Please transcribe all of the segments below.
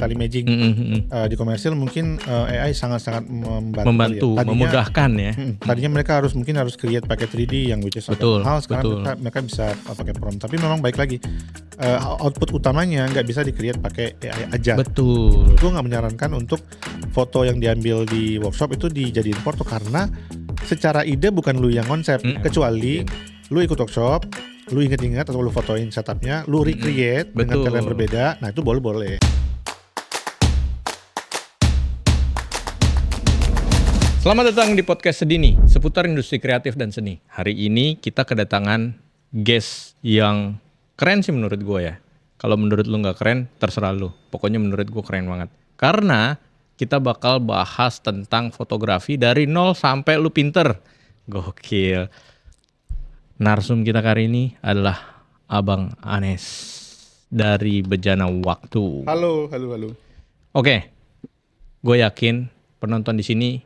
telemaging. Di komersil mungkin AI sangat-sangat membantu ya. memudahkan ya. Tadinya mereka harus create pakai 3D yang which is agak mahal. Sekarang mereka bisa pakai prompt. Tapi memang baik lagi output utamanya nggak bisa di-create pakai AI aja. Betul. Gue nggak menyarankan untuk foto yang diambil di workshop itu dijadiin foto karena secara ide bukan lu yang konsep, kecuali lu ikut workshop, lu inget-inget atau lu fotoin setupnya, lu recreate dengan cara yang berbeda, nah itu boleh. Selamat datang di podcast Sedini, seputar industri kreatif dan seni. Hari ini kita kedatangan guest yang keren sih menurut gue ya. Kalau menurut lu gak keren, terserah lu. Pokoknya menurut gue keren banget. Karena kita bakal bahas tentang fotografi dari nol sampai lu pinter. Gokil. Narsum kita kali ini adalah Abang Anes dari Bejana Waktu. Halo. Oke, gue yakin penonton di sini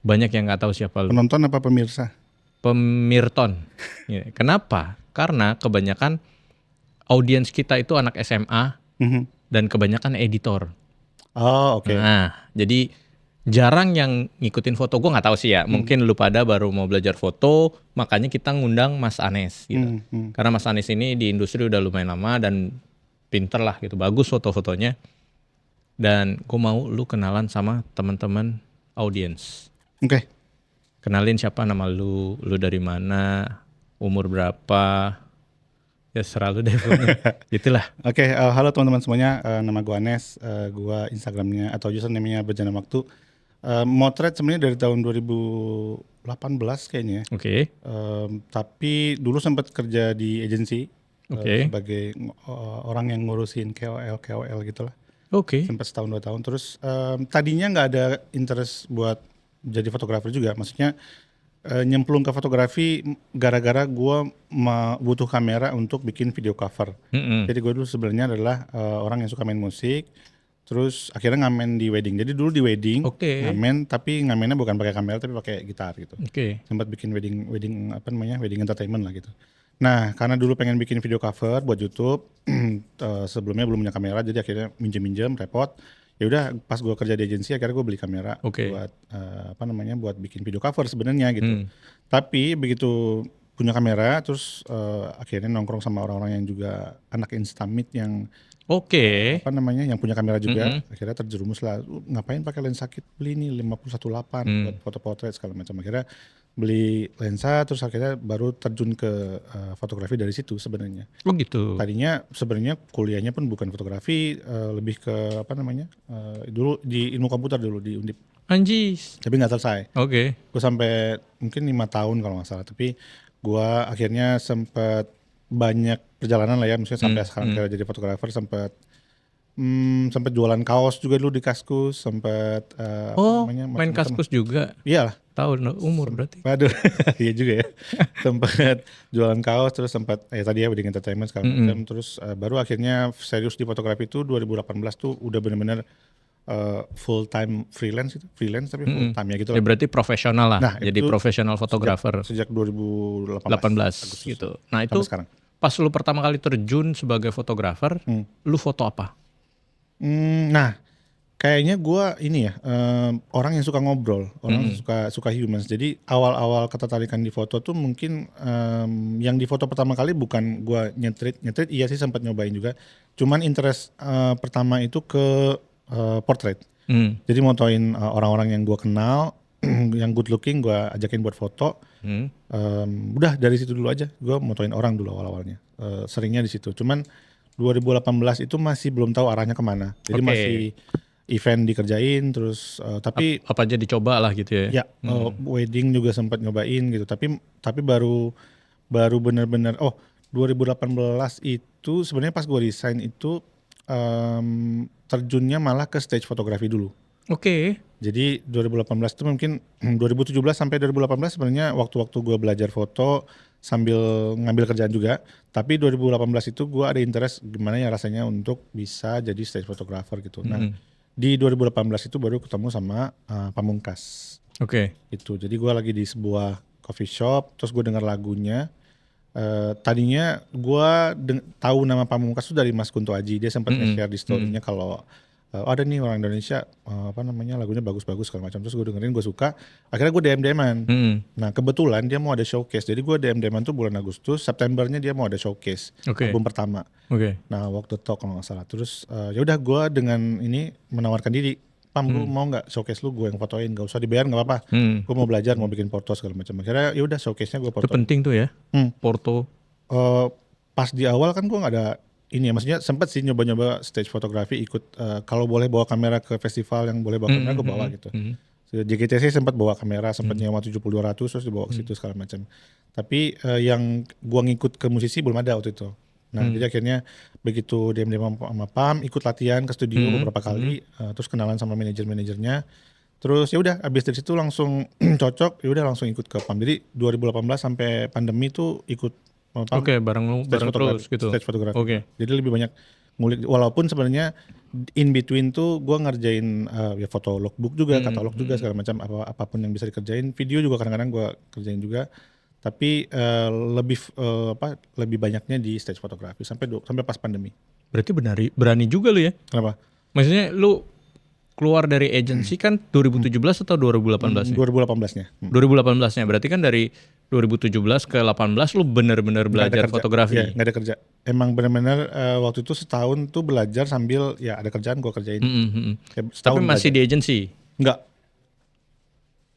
banyak yang nggak tahu siapa lu. Penonton apa pemirsa? Pemirton. Kenapa? Karena kebanyakan audiens kita itu anak SMA dan kebanyakan editor. Oh, oke. Nah, jadi jarang yang ngikutin foto. Gue nggak tahu sih ya. Mungkin lu pada baru mau belajar foto, makanya kita ngundang Mas Anes gitu. Karena Mas Anes ini di industri udah lumayan lama dan pinter lah gitu. Bagus foto-fotonya. Dan gue mau lu kenalan sama teman-teman audiens. Oke. Kenalin siapa nama lu dari mana, umur berapa, ya serah lu deh pokoknya. Gitulah. Oke, halo teman-teman semuanya, nama gue Anes, gue Instagramnya atau username-nya Bejana Waktu. Motret sebenarnya dari tahun 2018 kayaknya. Oke. Tapi dulu sempat kerja di agensi sebagai orang yang ngurusin KOL gitulah. Oke. Sempat setahun 2 tahun. Terus tadinya nggak ada interest buat jadi fotografer juga. Maksudnya nyemplung ke fotografi gara-gara gue butuh kamera untuk bikin video cover. Jadi gue dulu sebenarnya adalah orang yang suka main musik. Terus akhirnya ngamen di wedding. Jadi dulu di wedding ngamen, tapi ngamennya bukan pakai kamera tapi pakai gitar gitu. Sempat bikin wedding entertainment lah gitu. Nah, karena dulu pengen bikin video cover buat YouTube, sebelumnya belum punya kamera, jadi akhirnya minjem repot. Ya udah, pas gue kerja di agensi akhirnya gue beli kamera buat buat bikin video cover sebenarnya gitu. Tapi begitu punya kamera, terus akhirnya nongkrong sama orang-orang yang juga anak Instamit yang yang punya kamera juga, akhirnya terjerumus lah, ngapain pakai lensa kit, beli nih 51.8 buat foto potret segala macam. Akhirnya beli lensa, terus akhirnya baru terjun ke fotografi dari situ sebenarnya. Oh gitu. Tadinya sebenarnya kuliahnya pun bukan fotografi, lebih ke dulu di ilmu komputer dulu di Undip. Anjis. Tapi nggak selesai. Gue sampai mungkin 5 tahun kalau nggak salah. Tapi gue akhirnya sempat banyak perjalanan lah ya, misalnya sampai sekarang jadi fotografer, sempat jualan kaos juga dulu di Kaskus, sempat main Kaskus juga. Iyalah. Tahu umur berarti. Waduh, iya juga ya. Sempat jualan kaos, terus sempat tadi ya wedding entertainment segala macam, terus baru akhirnya serius di fotografi itu 2018 tuh udah benar-benar full time freelance tapi full time ya gitu lah. Ya berarti profesional lah. Nah, jadi profesional fotografer. Sejak 2018 gitu. Nah, itu pas lu pertama kali terjun sebagai fotografer, lu foto apa? Nah, kayaknya gue ini ya, orang yang suka ngobrol, orang yang suka humans. Jadi awal-awal ketertarikan di foto tuh mungkin yang di foto pertama kali bukan gue nyetrit iya sih sempat nyobain juga. Cuman interest pertama itu ke portrait. Jadi motoin orang-orang yang gue kenal, yang good looking gue ajakin buat foto. Udah dari situ dulu aja, gue motoin orang dulu awal-awalnya. Seringnya di situ. Cuman 2018 itu masih belum tahu arahnya kemana. Jadi masih event dikerjain, terus tapi apa aja dicoba lah gitu ya. Ya, wedding juga sempat nyobain gitu. Tapi baru benar-benar 2018 itu sebenarnya pas gue resign itu terjunnya malah ke stage fotografi dulu. Jadi 2018 itu mungkin 2017 sampai 2018 sebenarnya waktu-waktu gue belajar foto sambil ngambil kerjaan juga. Tapi 2018 itu gue ada interest gimana ya rasanya untuk bisa jadi stage photographer gitu. Nah, di 2018 itu baru ketemu sama Pamungkas. Itu. Jadi gue lagi di sebuah coffee shop, terus gue dengar lagunya. Tadinya gue tahu nama Pamungkas itu dari Mas Kunto Aji. Dia sempat nge-share di story-nya kalau ada nih orang Indonesia apa namanya lagunya bagus-bagus segala macam, terus gue dengerin, gue suka, akhirnya gue DM-an. Nah kebetulan dia mau ada showcase, jadi gue DM-an tuh bulan Agustus, Septembernya dia mau ada showcase Oke. album pertama. Oke. Nah Walk the Talk kalau nggak salah, terus ya udah gue dengan ini menawarkan diri, Pam lu mau nggak showcase lu gue yang fotoin, gak usah dibayar nggak apa-apa, gue mau belajar, mau bikin foto segala macam. Akhirnya ya udah showcase-nya gue Itu fotoin. penting tuh ya. Porto. Pas di awal kan gue nggak ada ini ya, maksudnya sempet sih nyoba-nyoba stage fotografi, ikut kalau boleh bawa kamera ke festival yang boleh bawa kamera gue bawa gitu. JGTC sempat bawa kamera, sempat nyewa 70-200 terus dibawa ke situ segala macam. Tapi yang gua ngikut ke musisi belum ada waktu itu. Nah jadi akhirnya begitu DM sama Pam, ikut latihan ke studio beberapa kali, terus kenalan sama manajer-manajernya. Terus ya udah abis dari situ langsung cocok, ya udah langsung ikut ke Pam. Jadi 2018 sampai pandemi tuh ikut Pam. Oke, bareng terus gitu. Stage fotografi. Oke. Jadi lebih banyak ngulik, walaupun sebenarnya in between tuh gue ngerjain ya foto logbook juga, katalog juga segala macam, apapun yang bisa dikerjain. Video juga kadang-kadang gue kerjain juga. Tapi lebih banyaknya di stage fotografi sampai pas pandemi. Berarti berani juga lu ya? Kenapa? Maksudnya lu keluar dari agency kan 2017 atau 2018 nya? 2018-nya. 2018-nya berarti kan dari 2017 ke 18 lu bener-bener belajar fotografi. Iya, nggak ada kerja. Emang benar-benar waktu itu setahun tuh belajar sambil ya ada kerjaan gue kerjain. Tapi masih di agency? Enggak.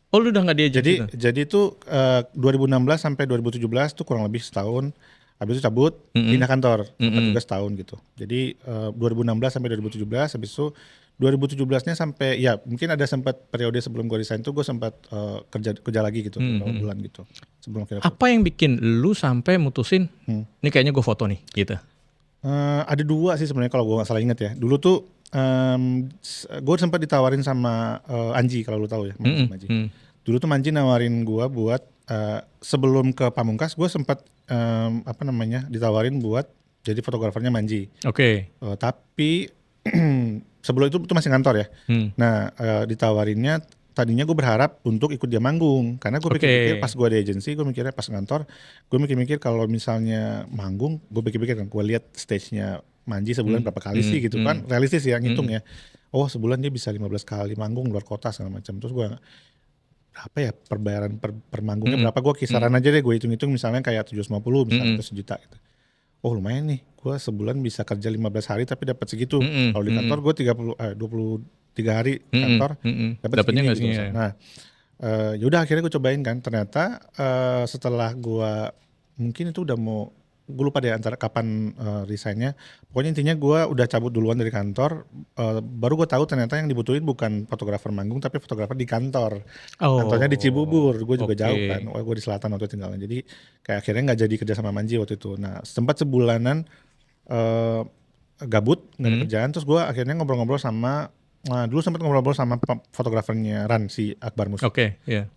Oh lu udah nggak di agency? Jadi tuh 2016 sampai 2017 tuh kurang lebih setahun. Habis itu cabut, pindah kantor, sempat juga setahun gitu. Jadi 2016 sampai 2017, habis itu 2017-nya sampai ya mungkin ada sempat periode sebelum gue resign tuh gue sempat kerja lagi gitu beberapa bulan gitu. Sebelum apa yang bikin lu sampai mutusin ini kayaknya gue foto nih gitu? Ada dua sih sebenarnya kalau gue nggak salah inget ya. Dulu tuh gue sempat ditawarin sama Anji, kalau lu tahu ya, Manji. Dulu tuh Manji nawarin gue buat sebelum ke Pamungkas gue sempat ditawarin buat jadi fotografernya Manji. Oke. Tapi sebelum itu masih kantor ya. Nah ditawarinnya tadinya gue berharap untuk ikut dia manggung, karena gue pikir-pikir pas gue di agency, gue mikirnya pas ngantor, gue mikir-mikir kalau misalnya manggung, gue pikir-pikir kan, gue lihat stage-nya Manji sebulan berapa kali sih gitu kan, realistis ya ngitung ya. Oh sebulan dia bisa 15 kali manggung luar kota segala macam. Terus gue apa ya perbayaran per manggungnya berapa, gue kisaran aja deh, gue hitung-hitung misalnya kayak 750 misalnya itu sejuta gitu. Oh lumayan nih, gue sebulan bisa kerja 15 hari tapi dapat segitu. Kalau di kantor gue 23 hari kantor dapatnya nggak gitu. sih? Nah yaudah akhirnya gue cobain kan, ternyata setelah gue mungkin itu udah mau, gue lupa deh antara kapan resignnya. Pokoknya intinya gue udah cabut duluan dari kantor, baru gue tahu ternyata yang dibutuhin bukan fotografer manggung tapi fotografer di kantor. Kantornya di Cibubur, gue juga jauh kan, gue di selatan waktu tinggalnya. Jadi kayak akhirnya nggak jadi kerja sama Manji waktu itu. Nah sempat sebulanan gabut nggak ada kerjaan, terus gue akhirnya ngobrol-ngobrol sama dulu sempat ngobrol-ngobrol sama fotografernya Ran, si Akbar Musik.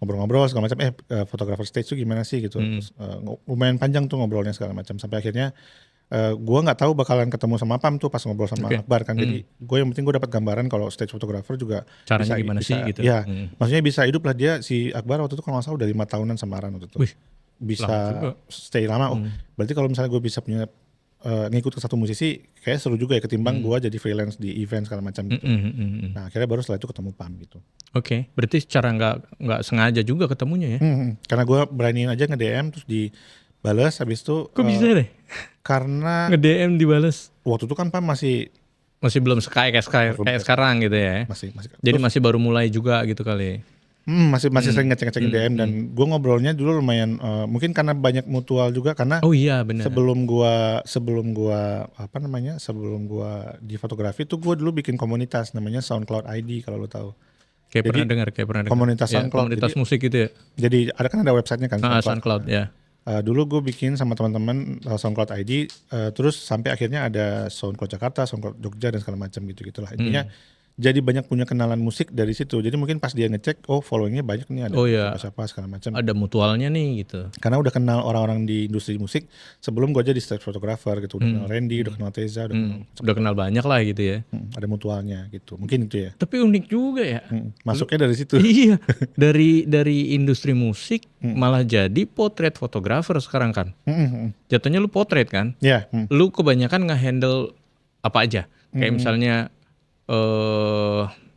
Ngobrol-ngobrol segala macam, fotografer stage tuh gimana sih gitu. Terus, lumayan panjang tuh ngobrolnya segala macam, sampai akhirnya gue nggak tahu bakalan ketemu sama Pam tuh pas ngobrol sama Akbar kan. Jadi gue yang penting gue dapat gambaran kalau stage fotografer juga caranya gimana sih gitu. Ya maksudnya bisa hidup lah dia, si Akbar waktu itu kalau nggak salah udah 5 tahunan sama Ran waktu itu. Bisa stay lama. Berarti kalau misalnya gue bisa punya ngikut ke satu musisi kayak seru juga ya, ketimbang gue jadi freelance di event segala macam gitu. Nah akhirnya baru setelah itu ketemu Pam gitu. Oke, berarti secara nggak sengaja juga ketemunya ya? Karena gue beraniin aja nge-DM terus dibales, habis itu. Kok bisa deh? Karena nge-DM dibales. Waktu itu kan Pam masih belum kayak sekarang gitu ya? Masih. Jadi masih baru mulai juga gitu kali. Masih sering ngecek-ngecekin DM dan gue ngobrolnya dulu lumayan mungkin karena banyak mutual juga, karena benar. sebelum gua di fotografi tuh gue dulu bikin komunitas namanya SoundCloud ID, kalau lo tahu. Kayak pernah dengar. Komunitas SoundCloud. Komunitas musik gitu ya. Jadi ada websitenya kan, SoundCloud ya. Dulu gue bikin sama teman-teman SoundCloud ID, terus sampai akhirnya ada SoundCloud Jakarta, SoundCloud Jogja dan segala macam gitu-gitulah. Intinya jadi banyak punya kenalan musik dari situ. Jadi mungkin pas dia ngecek, followingnya banyak nih, ada siapa segala macam. Ada mutualnya nih gitu. Karena udah kenal orang-orang di industri musik sebelum gue jadi stage photographer gitu. Udah kenal Randy, udah kenal Teza, udah kenal banyak lah gitu ya. Ada mutualnya gitu. Mungkin itu ya. Tapi unik juga ya. Masuknya dari situ. Iya. Dari industri musik malah jadi potret fotografer sekarang kan. Jatuhnya lu potret kan? Iya. Lu kebanyakan nge-handle apa aja? Kayak misalnya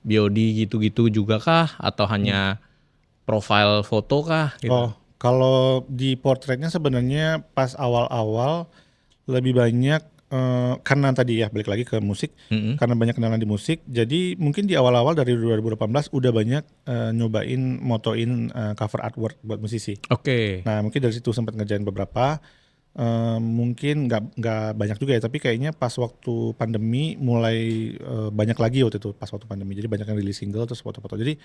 BOD gitu-gitu juga kah? Atau hanya profile foto kah? Gitu. Oh, kalau di portraitnya sebenarnya pas awal-awal lebih banyak karena tadi ya balik lagi ke musik, karena banyak kenalan di musik, jadi mungkin di awal-awal dari 2018 udah banyak nyobain motoin cover artwork buat musisi. Oke. Nah mungkin dari situ sempat ngerjain beberapa, mungkin nggak banyak juga ya, tapi kayaknya pas waktu pandemi mulai banyak lagi waktu itu pas waktu pandemi, jadi banyak yang rilis single terus foto-foto. Jadi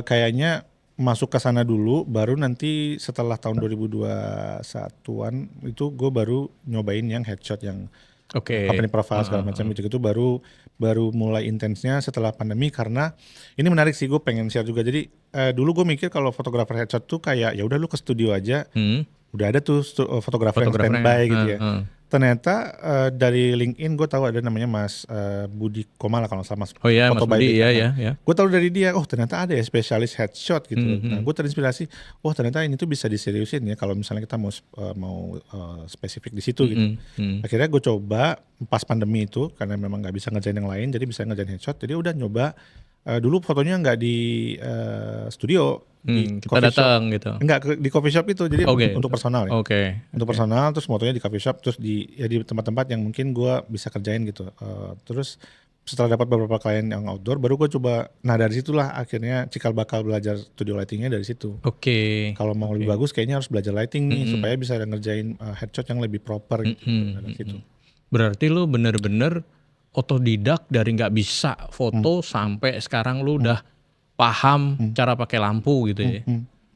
kayaknya masuk ke sana dulu, baru nanti setelah tahun 2021-an itu gue baru nyobain yang headshot yang Oke. company profile segala macam gitu baru mulai intensnya setelah pandemi. Karena ini menarik sih, gue pengen share juga. Jadi dulu gue mikir kalau fotografer headshot tuh kayak ya udah lu ke studio aja, udah ada tuh fotografer yang standby gitu ya. Ternyata dari LinkedIn gue tahu ada namanya Mas Budi Komala kalau nggak salah, Mas Oh iya, Foto Mas by Budi, Beka. ya. Gue tahu dari dia, oh ternyata ada ya spesialis headshot gitu. Nah gue terinspirasi, oh ternyata ini tuh bisa diseriusin ya kalau misalnya kita mau spesifik di situ gitu. Akhirnya gue coba pas pandemi itu karena memang nggak bisa ngerjain yang lain, jadi bisa ngerjain headshot. Jadi udah nyoba. Dulu fotonya nggak di studio, di Kita coffee shop. datang gitu. Enggak, di coffee shop itu, jadi Oke. untuk personal ya. Oke. Untuk personal, terus motonya di coffee shop, terus di tempat-tempat yang mungkin gue bisa kerjain gitu. Terus setelah dapat beberapa klien yang outdoor, baru gue coba. Nah dari situlah akhirnya cikal bakal belajar studio lightingnya dari situ. Oke. Kalau mau lebih bagus, kayaknya harus belajar lighting nih supaya bisa ngerjain headshot yang lebih proper gitu. Dari situ. Berarti lu bener-bener otodidak dari nggak bisa foto sampai sekarang lu udah paham cara pakai lampu gitu ya.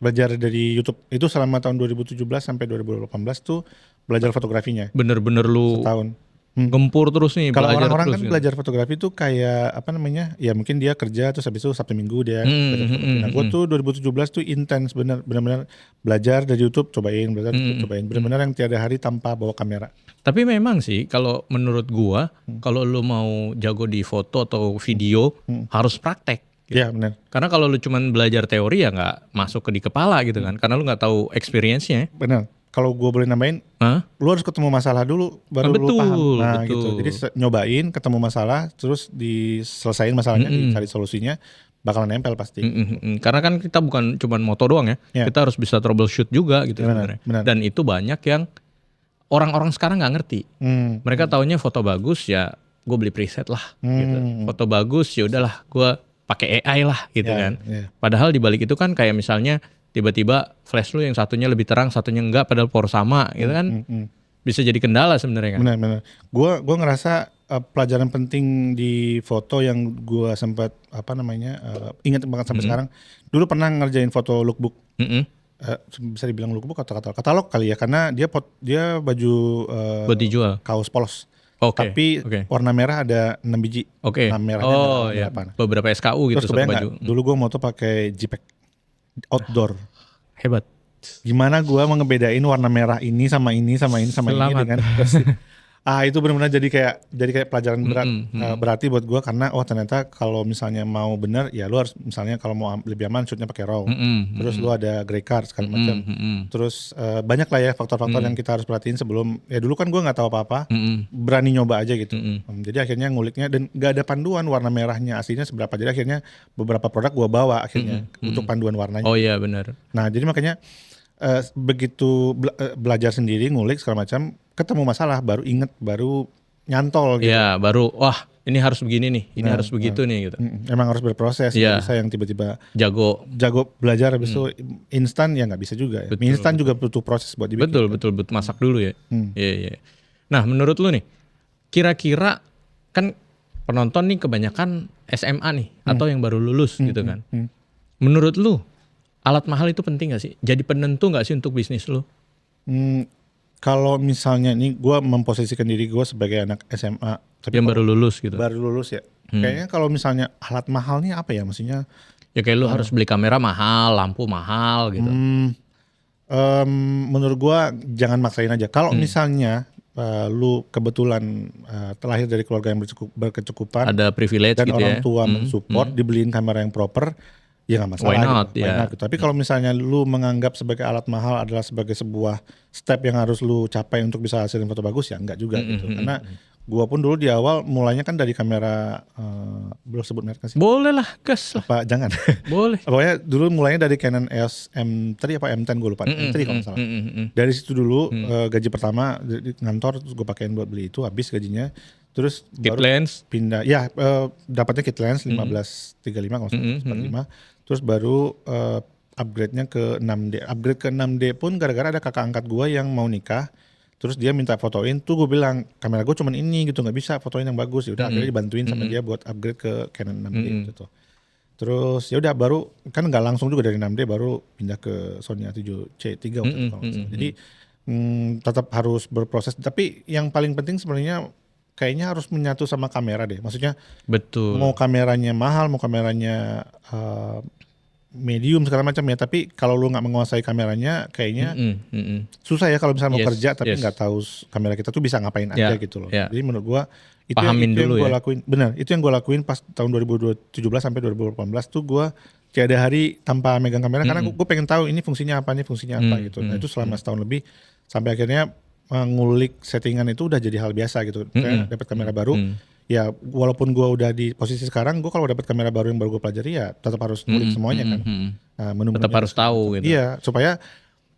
Belajar dari YouTube itu selama tahun 2017 sampai 2018 tuh belajar fotografinya Bener-bener lu setahun. gempur terus nih, Kalau belajar orang-orang terus kan gitu. belajar fotografi tuh kayak apa namanya? Ya mungkin dia kerja terus habis itu Sabtu Minggu dia belajar fotografi. Nah, gue tuh 2017 tuh intens benar-benar belajar dari YouTube, belajar dari YouTube, cobain. Benar-benar yang tiada hari tanpa bawa kamera. Tapi memang sih kalau menurut gua, kalau lu mau jago di foto atau video harus praktek. Gitu. Iya, benar. Karena kalau lu cuman belajar teori ya nggak masuk ke di kepala gitu kan. Karena lu nggak tahu experience-nya. Benar. Kalau gue boleh nambahin, Hah? lu harus ketemu masalah dulu baru lu Betul, paham. Nah, betul. gitu. Jadi nyobain, ketemu masalah, terus diselesain masalahnya, dicari solusinya, bakalan nempel pasti. Karena kan kita bukan cuman moto doang ya. Iya. Kita harus bisa troubleshoot juga gitu Benar, sebenarnya. benar. Dan itu banyak yang orang-orang sekarang nggak ngerti. Mereka taunya foto bagus ya gue beli preset lah gitu. Foto bagus ya udahlah gue pakai AI lah gitu Ya, kan. ya. Padahal di balik itu kan kayak misalnya tiba-tiba flash lu yang satunya lebih terang, satunya enggak padahal power sama gitu kan. Bisa jadi kendala sebenarnya kan. Benar. Gua ngerasa pelajaran penting di foto yang gua sempat ingat banget sampai sekarang. Dulu pernah ngerjain foto lookbook. Bisa dibilang lookbook atau katalog kali ya, karena dia baju Buat dijual. kaos polos. Oke. Tapi warna merah ada 6 biji. Oke. Nah, merahnya Oh merah ya. apa. Beberapa SKU gitu Terus satu kebayang baju. nggak? Dulu gua moto pakai JPEG outdoor. Hebat. Gimana gua mau ngebedain warna merah ini sama ini sama ini sama ini Selamat. dengan itu benar-benar jadi kayak pelajaran berat berarti buat gua, karena ternyata kalau misalnya mau benar ya lu harus misalnya kalau mau lebih aman shootnya pakai raw, terus lu ada gray card segala macam, terus banyak lah ya faktor-faktor yang kita harus perhatiin sebelum. Ya dulu kan gua nggak tahu apa-apa, berani nyoba aja gitu. Jadi akhirnya nguliknya, dan nggak ada panduan warna merahnya aslinya seberapa, jadi akhirnya beberapa produk gua bawa akhirnya untuk panduan warnanya. Oh iya benar. Nah jadi makanya begitu belajar sendiri, ngulik segala macam, ketemu masalah baru inget, baru nyantol gitu. Iya, baru wah ini harus begini nih, ini harus begitu nih gitu. Emang harus berproses, nggak bisa yang tiba-tiba Jago. belajar habis itu instan, ya nggak bisa juga ya. Instan juga butuh proses buat dibikin. Betul, masak dulu ya. Iya. Nah, menurut lu nih, kira-kira kan penonton nih kebanyakan SMA nih atau yang baru lulus gitu kan. Menurut lu alat mahal itu penting gak sih? Jadi penentu gak sih untuk bisnis lu? Kalau misalnya ini gue memposisikan diri gue sebagai anak SMA, tapi yang baru lulus gitu. Baru lulus ya. Kayaknya kalau misalnya alat mahal nih apa ya, maksudnya? Ya kayak lu harus beli kamera mahal, lampu mahal gitu. Menurut gue jangan maksain aja. Kalau misalnya lu kebetulan terlahir dari keluarga yang berkecukupan, ada privilege dan gitu orang ya. tua mensupport, dibeliin kamera yang proper, ya nggak masalah. Why not, gitu. Why not, gitu. Tapi kalau misalnya lu menganggap sebagai alat mahal adalah sebagai sebuah step yang harus lu capai untuk bisa hasilin foto bagus, ya enggak juga gitu. Karena Gua pun dulu di awal mulainya kan dari kamera belum sebut merek kan sih. Boleh lah, gas lah. Apa jangan. Boleh. Pokoknya dulu mulainya dari Canon EOS M3 apa M10 gue lupa. M3 kalau nggak salah. Dari situ dulu gaji pertama di kantor terus gue pakein buat beli itu habis gajinya. Terus Kit baru lens. pindah dapatnya kit lens 1535 kalau nggak salah 45. Terus baru upgrade-nya ke 6D. Upgrade ke 6D pun gara-gara ada kakak angkat gue yang mau nikah. Terus dia minta fotoin, tuh gue bilang kamera gue cuman ini gitu, nggak bisa fotoin yang bagus. Ya udah akhirnya dibantuin sama dia buat upgrade ke Canon 6D gitu. Terus ya udah baru kan nggak langsung juga dari 6D baru pindah ke Sony A7C3 waktu itu kalau nggak salah. Jadi tetap harus berproses. Tapi yang paling penting sebenarnya kayaknya harus menyatu sama kamera deh. Maksudnya Betul. mau kameranya mahal, mau kameranya medium segala macam ya, tapi kalau lu nggak menguasai kameranya kayaknya susah ya kalau misalnya mau kerja tapi nggak tahu kamera kita tuh bisa ngapain aja gitu loh. Jadi menurut gua itu pahamin yang dulu gua ya. lakuin. Benar, itu yang gua lakuin pas tahun 2017 sampai 2018 tuh gua tiada hari tanpa megang kamera karena gua pengen tahu ini fungsinya apa gitu. Nah, itu selama setahun lebih sampai akhirnya ngulik settingan itu udah jadi hal biasa gitu. Saya dapat kamera baru. Ya walaupun gue udah di posisi sekarang, gue kalau dapat kamera baru yang baru gue pelajari ya tetap harus ngulik semuanya kan. Menu-menunya tetap harus tahu gitu. Iya, supaya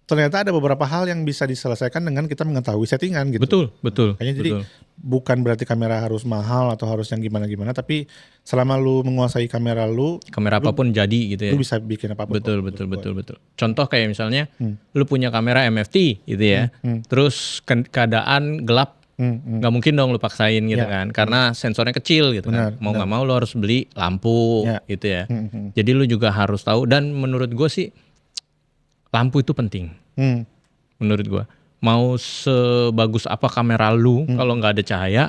ternyata ada beberapa hal yang bisa diselesaikan dengan kita mengetahui settingan gitu. Betul. Makanya jadi bukan berarti kamera harus mahal atau harus yang gimana-gimana, tapi selama lu menguasai kamera kamera apapun jadi gitu ya. Lu bisa bikin apapun. Betul. Contoh kayak misalnya lu punya kamera MFT gitu ya. Terus keadaan gelap, nggak mungkin dong lu paksain gitu kan, karena sensornya kecil gitu kan. Mau nggak mau lu harus beli lampu gitu ya. Jadi lu juga harus tahu, dan menurut gue sih lampu itu penting. Menurut gue, mau sebagus apa kamera lu kalau nggak ada cahaya,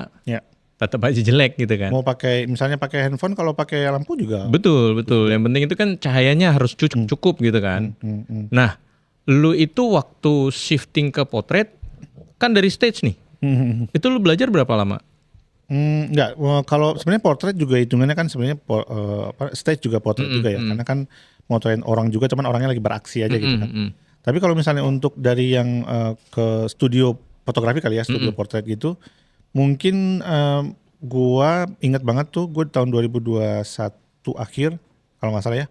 tetap aja jelek gitu kan. Mau misalnya pakai handphone, kalau pakai lampu juga. Betul. Yang penting itu kan cahayanya harus cukup gitu kan. Nah, lu itu waktu shifting ke potret kan dari stage nih. Itu lu belajar berapa lama? Enggak, kalau sebenarnya portrait juga hitungannya kan sebenarnya stage juga portrait juga ya, karena kan motoin orang juga, cuman orangnya lagi beraksi aja gitu kan. Tapi kalau misalnya untuk dari yang ke studio fotografi kali ya, studio portrait gitu, mungkin gua ingat banget tuh, gua tahun 2021 akhir kalau nggak salah ya,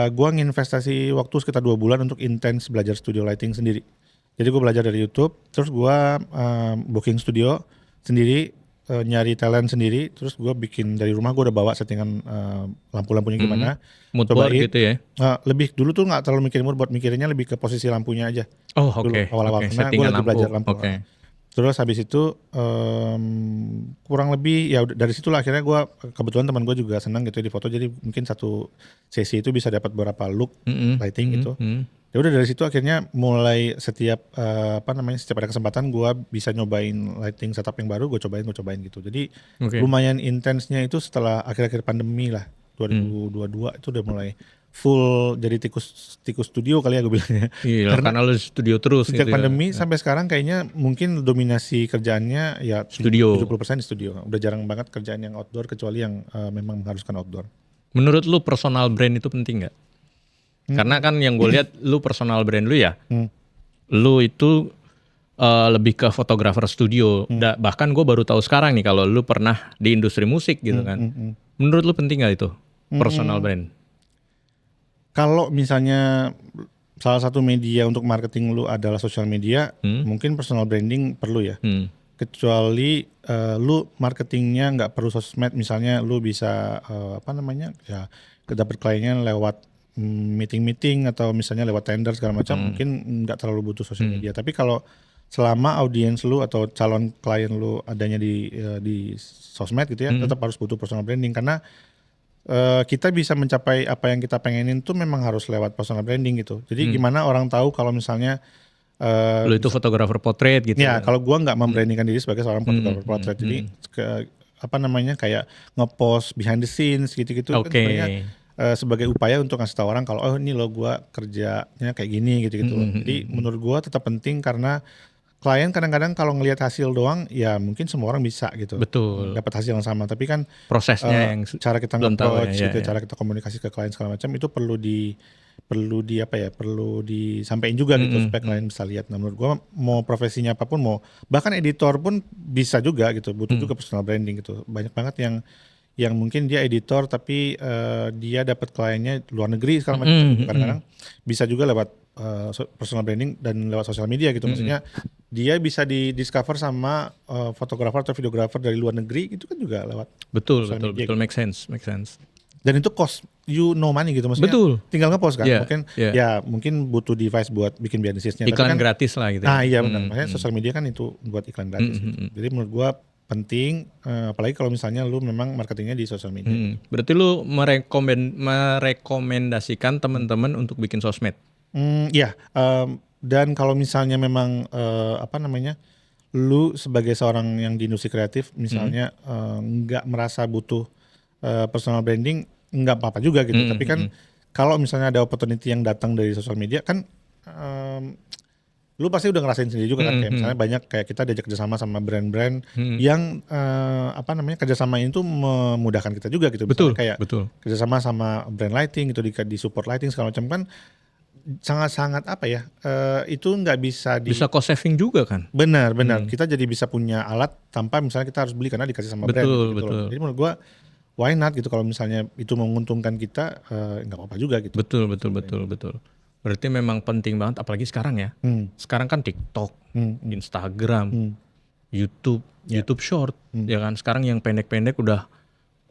gua nginvestasi waktu sekitar 2 bulan untuk intens belajar studio lighting sendiri. Jadi gue belajar dari YouTube, terus gue booking studio sendiri, nyari talent sendiri, terus gue bikin dari rumah. Gue udah bawa settingan lampu-lampunya gimana. Mood board gitu ya? Lebih dulu tuh nggak terlalu mikirin mood board, mikirinnya lebih ke posisi lampunya aja. Oh oke. Awal-awal karena gue lagi belajar lampu. Terus habis itu kurang lebih ya dari situlah akhirnya gue, kebetulan teman gue juga senang gitu di foto, jadi mungkin satu sesi itu bisa dapat beberapa look lighting gitu. Ya udah dari situ akhirnya mulai setiap setiap ada kesempatan gue bisa nyobain lighting setup yang baru, gue cobain gitu. Jadi lumayan intensnya itu setelah akhir-akhir pandemi lah, 2022 itu udah mulai full jadi tikus studio kali ya gue bilangnya. Iya, karena lu studio terus sejak gitu pandemi sampai sekarang kayaknya mungkin dominasi kerjaannya ya studio. 70% di studio. Udah jarang banget kerjaan yang outdoor kecuali yang memang mengharuskan outdoor. Menurut lu personal brand itu penting nggak? Karena kan yang gue lihat lu personal brand lu ya, lu itu lebih ke fotografer studio. Bahkan gue baru tahu sekarang nih kalau lu pernah di industri musik gitu kan. Menurut lu penting nggak itu personal brand? Kalau misalnya salah satu media untuk marketing lu adalah sosial media, mungkin personal branding perlu ya. Kecuali lu marketingnya nggak perlu sosmed, misalnya lu bisa ya dapat kliennya lewat meeting atau misalnya lewat tender segala macam, mungkin nggak terlalu butuh sosial media. Tapi kalau selama audiens lu atau calon klien lu adanya di sosmed gitu ya, tetap harus butuh personal branding, karena kita bisa mencapai apa yang kita pengenin tuh memang harus lewat personal branding gitu. Jadi gimana orang tahu kalau misalnya lu itu fotografer potret gitu. Ya, kalau gua nggak membrandingkan diri sebagai seorang fotografer potret, jadi kayak ngepost behind the scenes gitu-gitu kan sebenarnya sebagai upaya untuk ngasih tahu orang kalau ini lo gue kerjanya kayak gini gitu. Jadi menurut gue tetap penting, karena klien kadang-kadang kalau ngelihat hasil doang ya mungkin semua orang bisa gitu. Betul. Dapat hasil yang sama, tapi kan prosesnya yang cara kita nge-approach gitu, cara kita komunikasi ke klien segala macam itu perlu perlu disampaikan juga gitu supaya klien bisa lihat. Nah, menurut gua mau profesinya apapun, mau bahkan editor pun bisa juga gitu, butuh juga personal branding gitu. Banyak banget yang mungkin dia editor tapi dia dapat kliennya luar negeri segala macam gitu. Kadang-kadang bisa juga lewat personal branding dan lewat sosial media gitu. Maksudnya dia bisa di discover sama fotografer atau videografer dari luar negeri, itu kan juga lewat Betul, sosial betul, media betul. gitu. Make sense, make sense. Dan itu cost you no money gitu, maksudnya Betul. tinggal ngepost kan. Iya, Mungkin iya. ya mungkin butuh device buat bikin behind-the-scenes-nya, tapi Iklan kan gratis lah gitu ya. iya benar. Makanya sosial media kan itu buat iklan gratis gitu. Jadi menurut gua penting, apalagi kalau misalnya lu memang marketingnya di sosial media gitu. Berarti lu merekomendasikan teman-teman untuk bikin sosmed. Iya, dan kalau misalnya memang apa namanya, lu sebagai seorang yang di industri kreatif misalnya nggak merasa butuh personal branding, nggak apa-apa juga gitu. Tapi kan kalau misalnya ada opportunity yang datang dari sosial media kan, lu pasti udah ngerasain sendiri juga kan, kayak misalnya banyak kayak kita diajak kerjasama sama brand-brand yang apa namanya, kerjasama itu memudahkan kita juga gitu. Betul, Misalnya kayak betul. kerjasama sama brand lighting gitu, di support lighting segala macam kan, sangat-sangat apa ya, itu nggak bisa Bisa cost saving juga kan? benar, kita jadi bisa punya alat tanpa misalnya kita harus beli karena dikasih sama brand Betul, gitu loh. betul. Jadi menurut gua why not gitu, kalau misalnya itu menguntungkan kita, nggak apa-apa juga gitu. Betul, betul, betul, betul. Berarti memang penting banget, apalagi sekarang ya. Sekarang kan TikTok, Instagram, YouTube, YouTube Short, ya kan. Sekarang yang pendek-pendek udah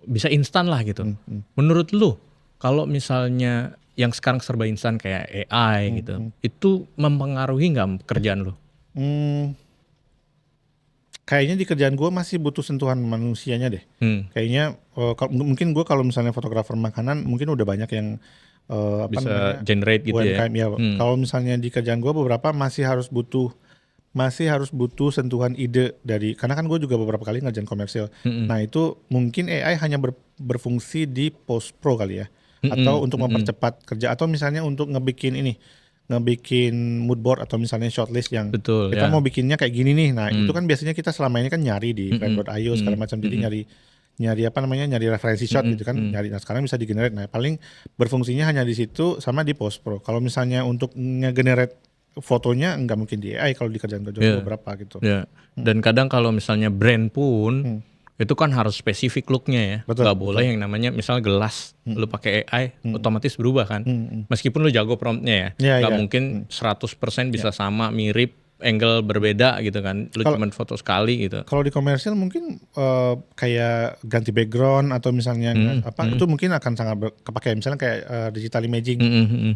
bisa instan lah gitu. Menurut lu, kalau misalnya yang sekarang serba instan kayak AI gitu, itu mempengaruhi nggak kerjaan lu? Kayaknya di kerjaan gue masih butuh sentuhan manusianya deh. Kayaknya mungkin gue kalau misalnya fotografer makanan mungkin udah banyak yang apa Bisa namanya, generate gitu ya? UMKM ya. Kalau misalnya di kerjaan gue beberapa masih harus butuh sentuhan ide dari, karena kan gue juga beberapa kali ngerjain komersil. Nah itu mungkin AI hanya berfungsi di post pro kali ya, atau untuk mempercepat kerja, atau misalnya untuk ngebikin mood board atau misalnya shortlist yang Betul, kita ya. mau bikinnya kayak gini nih. Nah itu kan biasanya kita selama ini kan nyari di frame.io segala macam, jadi nyari apa namanya, nyari referensi shot gitu kan, nah sekarang bisa di-generate. Nah paling berfungsinya hanya di situ sama di post pro. Kalau misalnya untuk nge-generate fotonya nggak mungkin di AI kalau di kerjaan berapa gitu. Ya. Dan kadang kalau misalnya brand pun itu kan harus spesifik looknya ya. Betul, Gak boleh yang namanya misal gelas lu pakai AI otomatis berubah kan. Meskipun lu jago promptnya ya. Iya, Gak iya. mungkin 100% bisa sama, mirip, angle berbeda gitu kan. Lu Kalau- cuma foto sekali gitu. Kalau di komersil mungkin kayak ganti background atau misalnya itu mungkin akan sangat kepake, misalnya kayak digital imaging.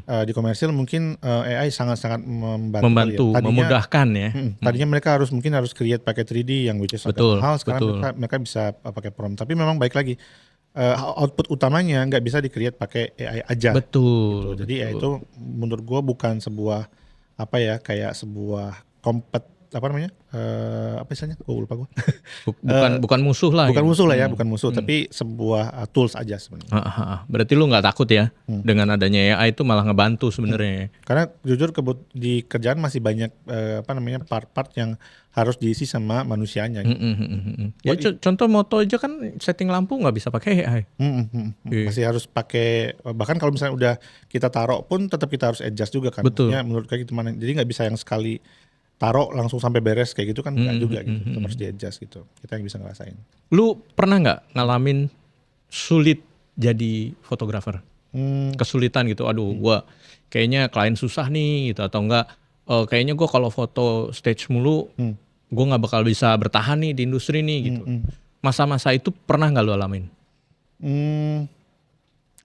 Di komersil mungkin AI sangat-sangat membantu, kali ya. Membantu, memudahkan ya. Tadinya mereka mungkin harus create pakai 3D yang which is agak Betul, mahal. Sekarang betul. mereka bisa pakai prompt. Tapi memang baik lagi, output utamanya nggak bisa di-create pakai AI aja. Betul. Gitu. Jadi ya itu menurut gue bukan sebuah apa ya, kayak sebuah apa namanya, apa istilahnya, gue lupa gue. Bukan musuh lah. Bukan gitu. musuh lah ya, bukan musuh, tapi sebuah tools aja sebenarnya. Berarti lu nggak takut ya dengan adanya AI itu malah ngebantu sebenarnya. Karena jujur di kerjaan masih banyak apa namanya, part-part yang harus diisi sama manusianya. Ya contoh moto aja kan setting lampu nggak bisa pakai AI. Masih harus pakai, bahkan kalau misalnya udah kita taruh pun tetap kita harus adjust juga kan. Betul. Maksudnya menurut kayak gitu mana. Jadi nggak bisa yang sekali taruh langsung sampai beres kayak gitu kan, nggak juga gitu. Tetap harus di adjust gitu. Kita yang bisa ngerasain. Lu pernah nggak ngalamin sulit jadi fotografer? Kesulitan gitu, aduh gua kayaknya klien susah nih gitu, atau enggak kayaknya gua kalau foto stage mulu gua nggak bakal bisa bertahan nih di industri nih gitu. Masa-masa itu pernah nggak lu alamin?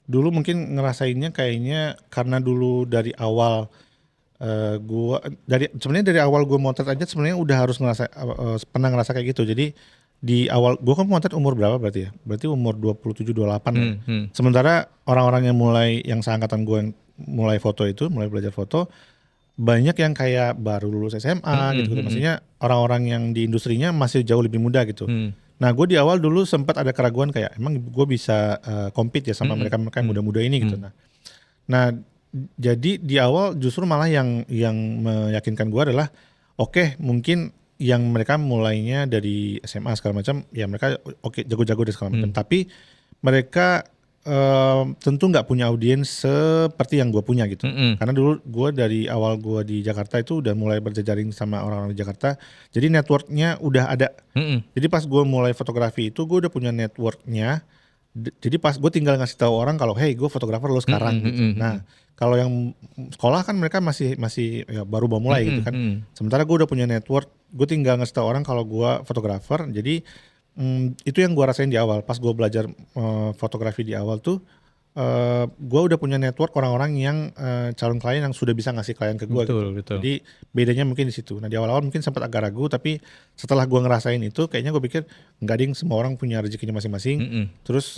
Dulu mungkin ngerasainnya kayaknya karena dulu dari awal sebenarnya dari awal gue motret aja sebenarnya udah harus pernah ngerasa kayak gitu. Jadi di awal gue kan motret umur berapa berarti ya? Berarti umur 27 28 ya. Sementara orang-orang yang seangkatan gue yang mulai belajar foto, banyak yang kayak baru lulus SMA gitu. Maksudnya orang-orang yang di industrinya masih jauh lebih muda gitu. Nah, gue di awal dulu sempat ada keraguan kayak emang gue bisa compete ya sama mereka yang muda-muda ini gitu. Nah, jadi di awal justru malah yang meyakinkan gue adalah oke, mungkin yang mereka mulainya dari SMA segala macam ya mereka oke, jago-jago dan segala macam, tapi mereka tentu nggak punya audiens seperti yang gue punya gitu. Mm-mm. Karena dulu gue dari awal gue di Jakarta itu udah mulai berjejaring sama orang-orang di Jakarta. Jadi networknya udah ada. Mm-mm. Jadi pas gue mulai fotografi itu gue udah punya networknya. Jadi pas gue tinggal ngasih tahu orang kalau hey gue fotografer lo sekarang Mm-mm. gitu. Mm-mm. Nah kalau yang sekolah kan mereka masih ya baru mau mulai gitu kan. Mm-mm. Sementara gue udah punya network, gue tinggal ngasih tahu orang kalau gue fotografer. Jadi itu yang gue rasain di awal. Pas gue belajar fotografi di awal tuh, gue udah punya network orang-orang yang calon klien yang sudah bisa ngasih klien ke gue gitu. Betul. Jadi bedanya mungkin di situ. Nah di awal-awal mungkin sempat agak ragu, tapi setelah gue ngerasain itu, kayaknya gue pikir nggak ding, semua orang punya rezekinya masing-masing. Mm-mm. Terus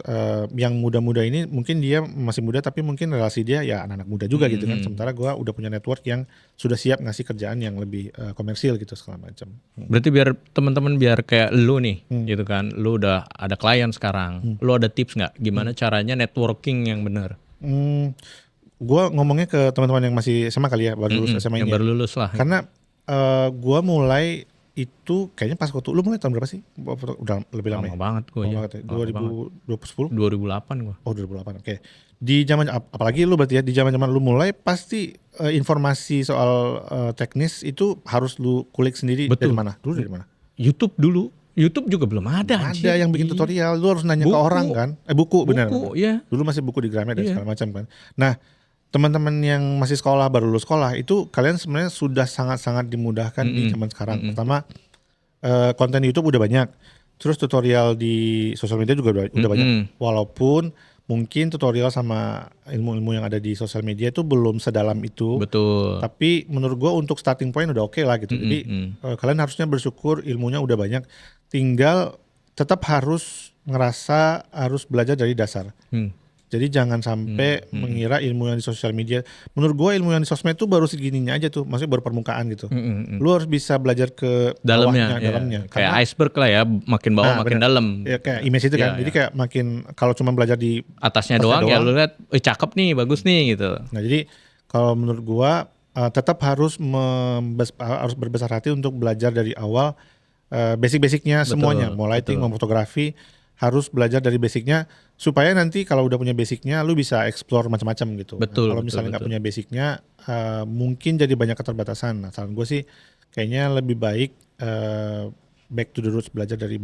yang muda-muda ini mungkin dia masih muda, tapi mungkin relasi dia ya anak-anak muda juga gitu kan. Sementara gue udah punya network yang sudah siap ngasih kerjaan yang lebih komersil gitu segala macam. Berarti biar teman-teman biar kayak lu nih, gitu kan, lu udah ada klien sekarang, lu ada tips nggak gimana caranya networking yang benar? Gue ngomongnya ke teman-teman yang masih SMA kali ya, baru lulus SMA Yang ini. baru lulus lah. Karena gue mulai itu kayaknya pas waktu lu mulai tahun berapa sih? Udah lebih lama ya? Lama banget gue Lama ya. banget ya. 2010? 2008 gue. Oh 2008, oke. Di zaman apalagi lu berarti ya, di zaman lu mulai pasti informasi soal teknis itu harus lu kulik sendiri. Betul. Dari mana? Dulu dari mana? YouTube dulu. YouTube juga belum ada. Ada yang bikin tutorial, lu harus nanya ke Buku. orang kan. Buku benar. Buku, iya. Dulu masih buku di Gramet dan Iya. segala macam kan. Nah, teman-teman yang masih sekolah, baru lulus sekolah, itu kalian sebenarnya sudah sangat-sangat dimudahkan di zaman sekarang. Pertama, konten YouTube udah banyak. Terus tutorial di sosial media juga udah banyak. Walaupun mungkin tutorial sama ilmu-ilmu yang ada di sosial media itu belum sedalam itu. Betul. Tapi menurut gue untuk starting point udah oke lah gitu. Jadi kalian harusnya bersyukur ilmunya udah banyak. Tinggal tetap harus ngerasa harus belajar dari dasar. Jadi jangan sampai mengira ilmu yang di sosial media. Menurut gue ilmu yang di sosmed itu baru segininya aja tuh. Maksudnya baru permukaan gitu. Lu harus bisa belajar ke Dalamnya. dalamnya. Kayak iceberg lah ya, makin bawah makin bener. dalam. Ya kayak image itu kan. Iya, Jadi kayak makin kalau cuma belajar di Atasnya doang ya lu lihat, cakep nih, bagus nih gitu. Nah jadi kalau menurut gua tetap harus harus berbesar hati untuk belajar dari awal basic-basicnya semuanya, mau lighting, mau fotografi, harus belajar dari basicnya supaya nanti kalau udah punya basicnya lu bisa explore macam-macam gitu. Betul, Kalau misalnya nggak punya basicnya mungkin jadi banyak keterbatasan. Nah saran gue sih kayaknya lebih baik back to the roots, belajar dari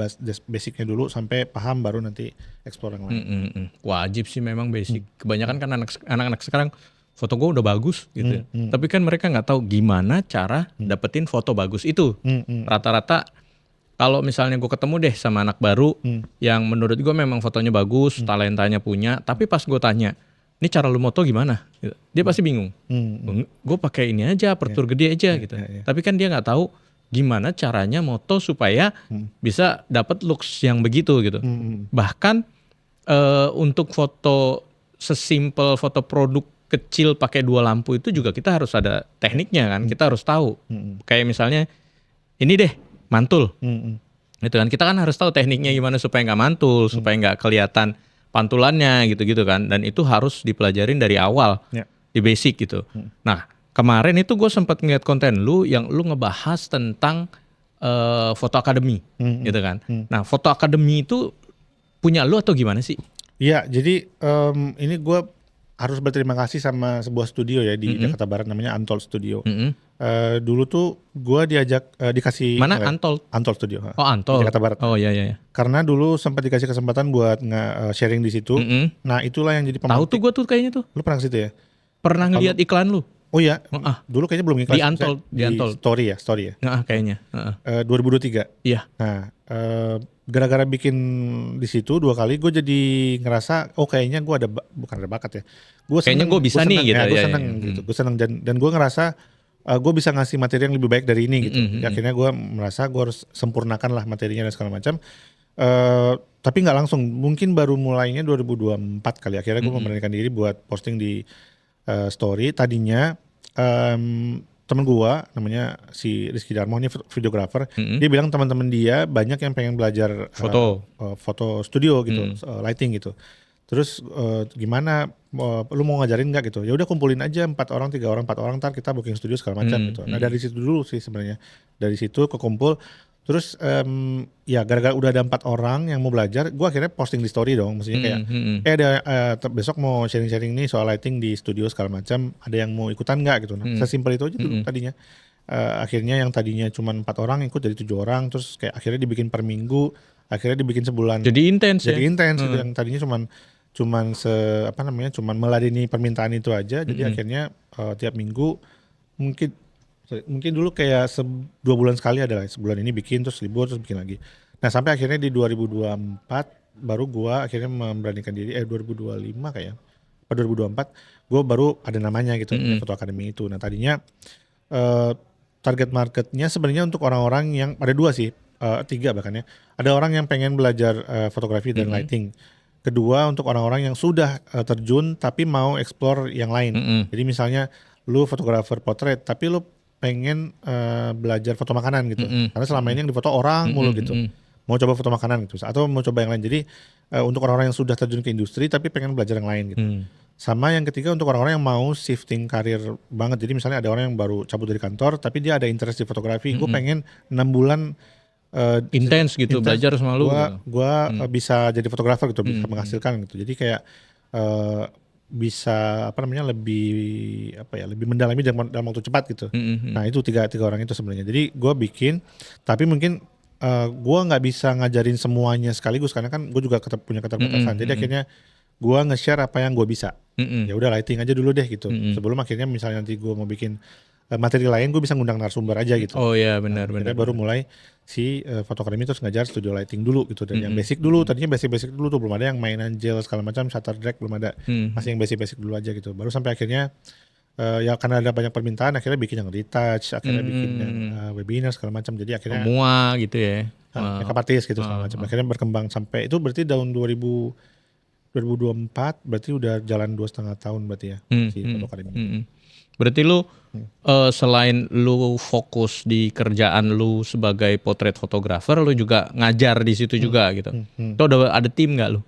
basicnya dulu sampai paham baru nanti explore yang lain. Wajib sih memang basic. Kebanyakan kan anak-anak sekarang foto gue udah bagus gitu. Tapi kan mereka nggak tahu gimana cara dapetin foto bagus itu. Rata-rata kalau misalnya gue ketemu deh sama anak baru yang menurut gue memang fotonya bagus, talentanya punya, tapi pas gue tanya, ini cara lu moto gimana? Gitu. Dia pasti bingung. Gue pakai ini aja, aperture gede aja gitu. Tapi kan dia nggak tahu gimana caranya moto supaya bisa dapat looks yang begitu gitu. Bahkan untuk foto sesimpel foto produk kecil pakai 2 lampu itu juga kita harus ada tekniknya kan. Kita harus tahu. Kayak misalnya ini deh mantul. Gitu kan. Kita kan harus tahu tekniknya gimana supaya nggak mantul, supaya nggak kelihatan pantulannya gitu-gitu kan. Dan itu harus dipelajarin dari awal di basic gitu. Nah, kemarin itu gue sempat ngeliat konten lu yang lu ngebahas tentang foto akademi gitu kan. Nah, foto akademi itu punya lu atau gimana sih? Iya, jadi ini gue harus berterima kasih sama sebuah studio ya di Jakarta Barat, namanya Untold Studio. Dulu tuh gue dikasih Mana Untold? Untold Studio. Oh, Untold. Di Jakarta Barat. Oh iya. Karena dulu sempat dikasih kesempatan buat sharing di situ. Nah itulah yang jadi Tahu pemantik. tuh gue tuh kayaknya tuh. Lu pernah ke situ ya? Pernah ngeliat iklan lu. Oh iya, dulu kayaknya belum iklan. Di Untold, di Untold. Story ya. Nah, kayaknya. 2023. Iya. Nah, gara-gara bikin di situ 2 kali, gue jadi ngerasa, oh kayaknya gue bukan ada bakat ya. Kayaknya gue bisa nih gitu. Gue seneng gitu. Gue seneng dan gue ngerasa gue bisa ngasih materi yang lebih baik dari ini gitu. Akhirnya gue merasa gue harus sempurnakan lah materinya dan segala macam. Tapi nggak langsung, mungkin baru mulainya 2024 kali. Akhirnya gue memberanikan diri buat posting di story. Tadinya temen gue namanya si Rizky Darmo, ini videographer. Dia bilang teman-teman dia banyak yang pengen belajar foto studio gitu, lighting gitu. Terus gimana, lu mau ngajarin nggak gitu? Ya udah kumpulin aja 4 orang, 3 orang, 4 orang, ntar kita booking studio segala macam gitu. Nah dari situ dulu sih sebenarnya, dari situ kekumpul. Terus ya gara-gara udah ada 4 orang yang mau belajar, gue akhirnya posting di story dong. Maksudnya kayak, ada besok mau sharing-sharing nih soal lighting di studio segala macam. Ada yang mau ikutan nggak gitu? Nah, sesimpel itu aja dulu tadinya. Akhirnya yang tadinya cuma 4 orang ikut jadi 7 orang. Terus kayak akhirnya dibikin per minggu. Akhirnya dibikin sebulan. Jadi intens ya. Jadi intens gitu. Yang tadinya cuman meladeni permintaan itu aja. Jadi akhirnya tiap minggu mungkin dulu kayak 2 bulan sekali ada lah, sebulan ini bikin terus libur terus bikin lagi. Nah sampai akhirnya di 2024 baru gua akhirnya memberanikan diri 2025 kayak apa 2024 gua baru ada namanya gitu Foto Academy itu. Nah tadinya target marketnya sebenarnya untuk orang-orang yang ada 2 sih, 3 bahkan ya. Ada orang yang pengen belajar fotografi dan lighting. Kedua untuk orang-orang yang sudah terjun tapi mau explore yang lain. Jadi misalnya lu fotografer potret tapi lu pengen belajar foto makanan gitu. Karena selama ini yang difoto orang mulu gitu. Mau coba foto makanan gitu atau mau coba yang lain. Jadi untuk orang-orang yang sudah terjun ke industri tapi pengen belajar yang lain gitu. Sama yang ketiga untuk orang-orang yang mau shifting karir banget. Jadi misalnya ada orang yang baru cabut dari kantor tapi dia ada interest di fotografi. Gue pengen 6 bulan intens gitu belajar sama lu. Gua bisa jadi fotografer gitu, bisa menghasilkan gitu. Jadi kayak bisa lebih mendalami dalam waktu cepat gitu. Nah itu tiga orang itu sebenarnya. Jadi gue bikin, tapi mungkin gue nggak bisa ngajarin semuanya sekaligus karena kan gue juga punya keterbatasan. Jadi akhirnya gue nge-share apa yang gue bisa. Ya udah lighting aja dulu deh gitu. Sebelum akhirnya misalnya nanti gue mau bikin materi lain, gue bisa ngundang narasumber aja gitu. Oh iya benar. Baru mulai si Foto Academy terus ngajar studio lighting dulu gitu. Dan yang basic dulu, tadinya basic dulu tuh, belum ada yang mainan gel segala macam, shutter drag belum ada. Masih yang basic dulu aja gitu. Baru sampai akhirnya ya karena ada banyak permintaan akhirnya bikin yang retouch, akhirnya bikin yang webinar segala macam. Jadi akhirnya semua gitu ya. makeup artist gitu segala macam. Akhirnya berkembang sampai itu berarti tahun 2024 berarti udah jalan 2,5 tahun berarti ya si Foto Academy. Berarti lu selain lu fokus di kerjaan lu sebagai potret fotografer, lu juga ngajar di situ juga gitu. Itu ada tim nggak lu?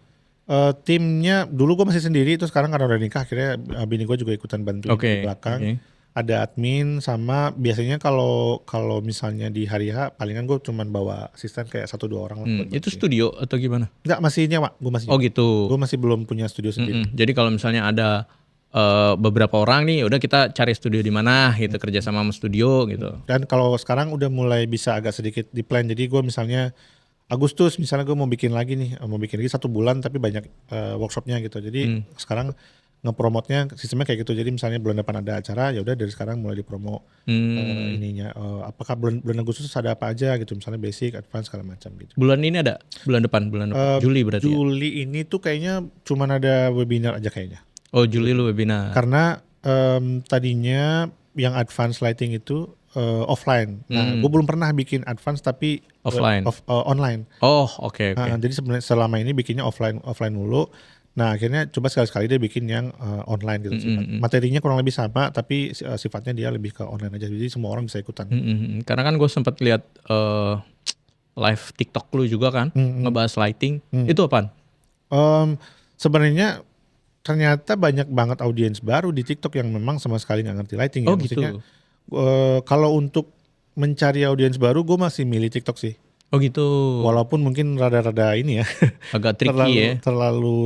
Timnya dulu gue masih sendiri, terus sekarang karena udah nikah akhirnya bini gue juga ikutan bantuin di belakang. Ada admin sama biasanya kalau misalnya di hari H palingan gue cuman bawa asisten kayak 1-2 orang lah. Itu studio atau gimana? Enggak, masih nyewa. Gue masih. Oh gitu. Gue masih belum punya studio sendiri. Jadi kalau misalnya ada beberapa orang nih, udah kita cari studio di mana gitu, kerja sama studio gitu. Dan kalau sekarang udah mulai bisa agak sedikit di plan. Jadi gue misalnya Agustus misalnya gue mau bikin lagi 1 bulan tapi banyak workshopnya gitu. Jadi sekarang ngepromotnya sistemnya kayak gitu. Jadi misalnya bulan depan ada acara, ya udah dari sekarang mulai dipromo ininya. Apakah bulan Agustus ada apa aja gitu, misalnya basic, advance segala macam gitu. Bulan ini ada? Bulan depan Juli berarti. Juli ini tuh kayaknya cuman ada webinar aja kayaknya. Oh Juli lu webinar. Karena tadinya yang advance lighting itu offline. Nah, gue belum pernah bikin advance tapi offline. Online. Oh oke. Jadi sebenarnya selama ini bikinnya offline dulu. Nah akhirnya coba sekali-sekali dia bikin yang online gitu. Materinya kurang lebih sama tapi sifatnya dia lebih ke online aja. Jadi semua orang bisa ikutan. Karena kan gue sempat lihat live TikTok lu juga kan ngebahas lighting. Itu apaan? Sebenarnya ternyata banyak banget audiens baru di TikTok yang memang sama sekali nggak ngerti lighting. Oh ya. gitu. Maksudnya kalau untuk mencari audiens baru gue masih milih TikTok sih. Oh gitu. Walaupun mungkin rada-rada ini ya. Agak tricky terlalu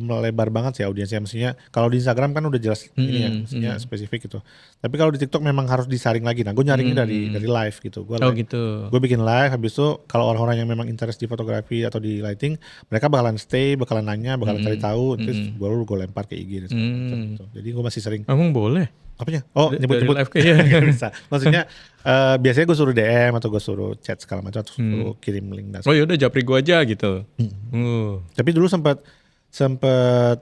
melebar banget sih audiensnya. Maksudnya kalau di Instagram kan udah jelas ini ya, maksudnya spesifik gitu. Tapi kalau di TikTok memang harus disaring lagi. Nah, gue nyaringnya dari live gitu. Gue bikin live, habis itu kalau orang-orang yang memang interest di fotografi atau di lighting, mereka bakalan stay, bakalan nanya, bakalan cari tahu, terus baru gue lempar ke IG gitu. Jadi gue masih sering. Emang boleh? Apanya? Oh, nyebut-nyebut. Live kayaknya. Bisa. Maksudnya biasanya gue suruh DM atau gue suruh chat segala macam atau suruh kirim link. Oh yaudah japri gue aja gitu. Tapi dulu sempat sempat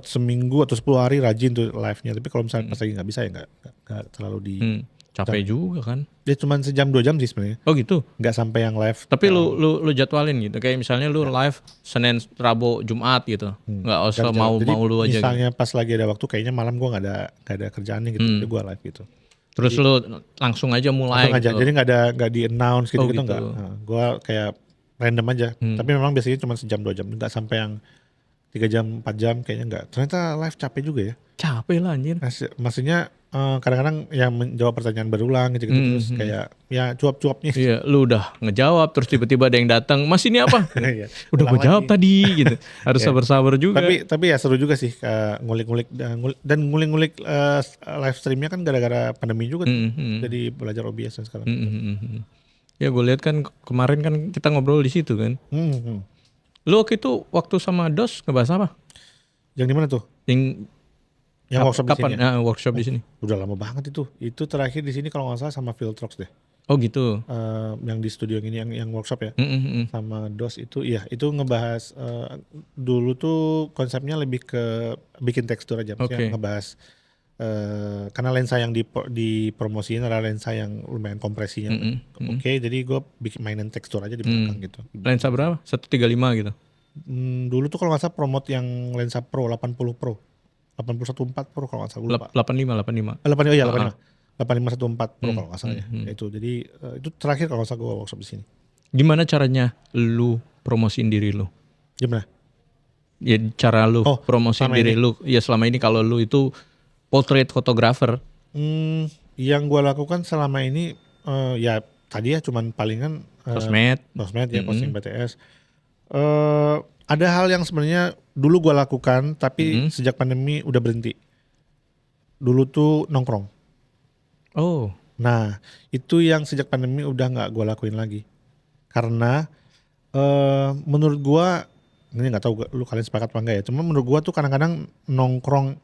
seminggu atau 10 hari rajin tuh live-nya. Tapi kalau misalnya pas lagi nggak bisa ya nggak terlalu di. Capek juga kan? Dia cuma sejam 2 jam sih sebenarnya. Oh gitu? Nggak sampai yang live. Tapi lu jadwalin gitu. Kayak misalnya lu live Senin, Rabu, Jumat gitu. Nggak usah mau lu aja. Misalnya gitu. Pas lagi ada waktu kayaknya malam gue nggak ada kerjaannya gitu. Jadi gue live gitu. Terus lu langsung aja mulai. Langsung aja. Gitu. Jadi nggak di announce gitu gitu. nggak. Nah, gue kayak random aja. Tapi memang biasanya cuma sejam 2 jam. Nggak sampai yang 3 jam 4 jam kayaknya nggak. Ternyata live capek juga ya. Capek lah anjir. Maksudnya kadang-kadang yang menjawab pertanyaan berulang gitu, terus kayak ya cuap-cuapnya. Iya, lu udah ngejawab terus tiba-tiba ada yang datang, "Mas ini apa?" Iya, Udah ulang gue jawab lagi. tadi gitu. Harus Ya. sabar-sabar juga. Tapi ya seru juga sih ngulik-ngulik dan ngulik-ngulik live streamnya kan gara-gara pandemi juga tuh. Jadi belajar OBS dan segala macam. Ya gue lihat kan kemarin kan kita ngobrol di situ kan. Lu waktu itu waktu sama DOS ngebahas apa? Yang di mana tuh? Yang Workshop di kapan? sini ya? Workshop di sini. Udah lama banget itu. Itu terakhir di sini kalau nggak salah sama Filtrox deh. Oh gitu. Yang di studio ini yang workshop ya. Sama DOS itu iya itu ngebahas dulu tuh konsepnya lebih ke bikin tekstur aja, maksudnya ngebahas karena lensa yang dipromosiin adalah lensa yang lumayan kompresinya oke, jadi gue bikin mainin tekstur aja di belakang gitu. Lensa berapa? 135 gitu. Dulu tuh kalau nggak salah promote yang lensa Pro 80 Pro 81.4 Pro kalau nggak salah, gue lupa. 85. 8514 Pro kalau nggak salah ya. Itu jadi itu terakhir kalau nggak salah gue workshop di sini. Gimana caranya lu promosiin diri lu? Gimana? Ya cara lu promosiin diri lu. Ya selama ini kalau lu itu portrait photographer. Yang gue lakukan selama ini ya tadi ya cuman palingan Sosmed ya, posting BTS. Ada hal yang sebenarnya dulu gue lakukan tapi sejak pandemi udah berhenti. Dulu tuh nongkrong. Oh. Nah itu yang sejak pandemi udah nggak gue lakuin lagi. Karena menurut gue, ini nggak tahu lu kalian sepakat apa enggak ya. Cuma menurut gue tuh kadang-kadang nongkrong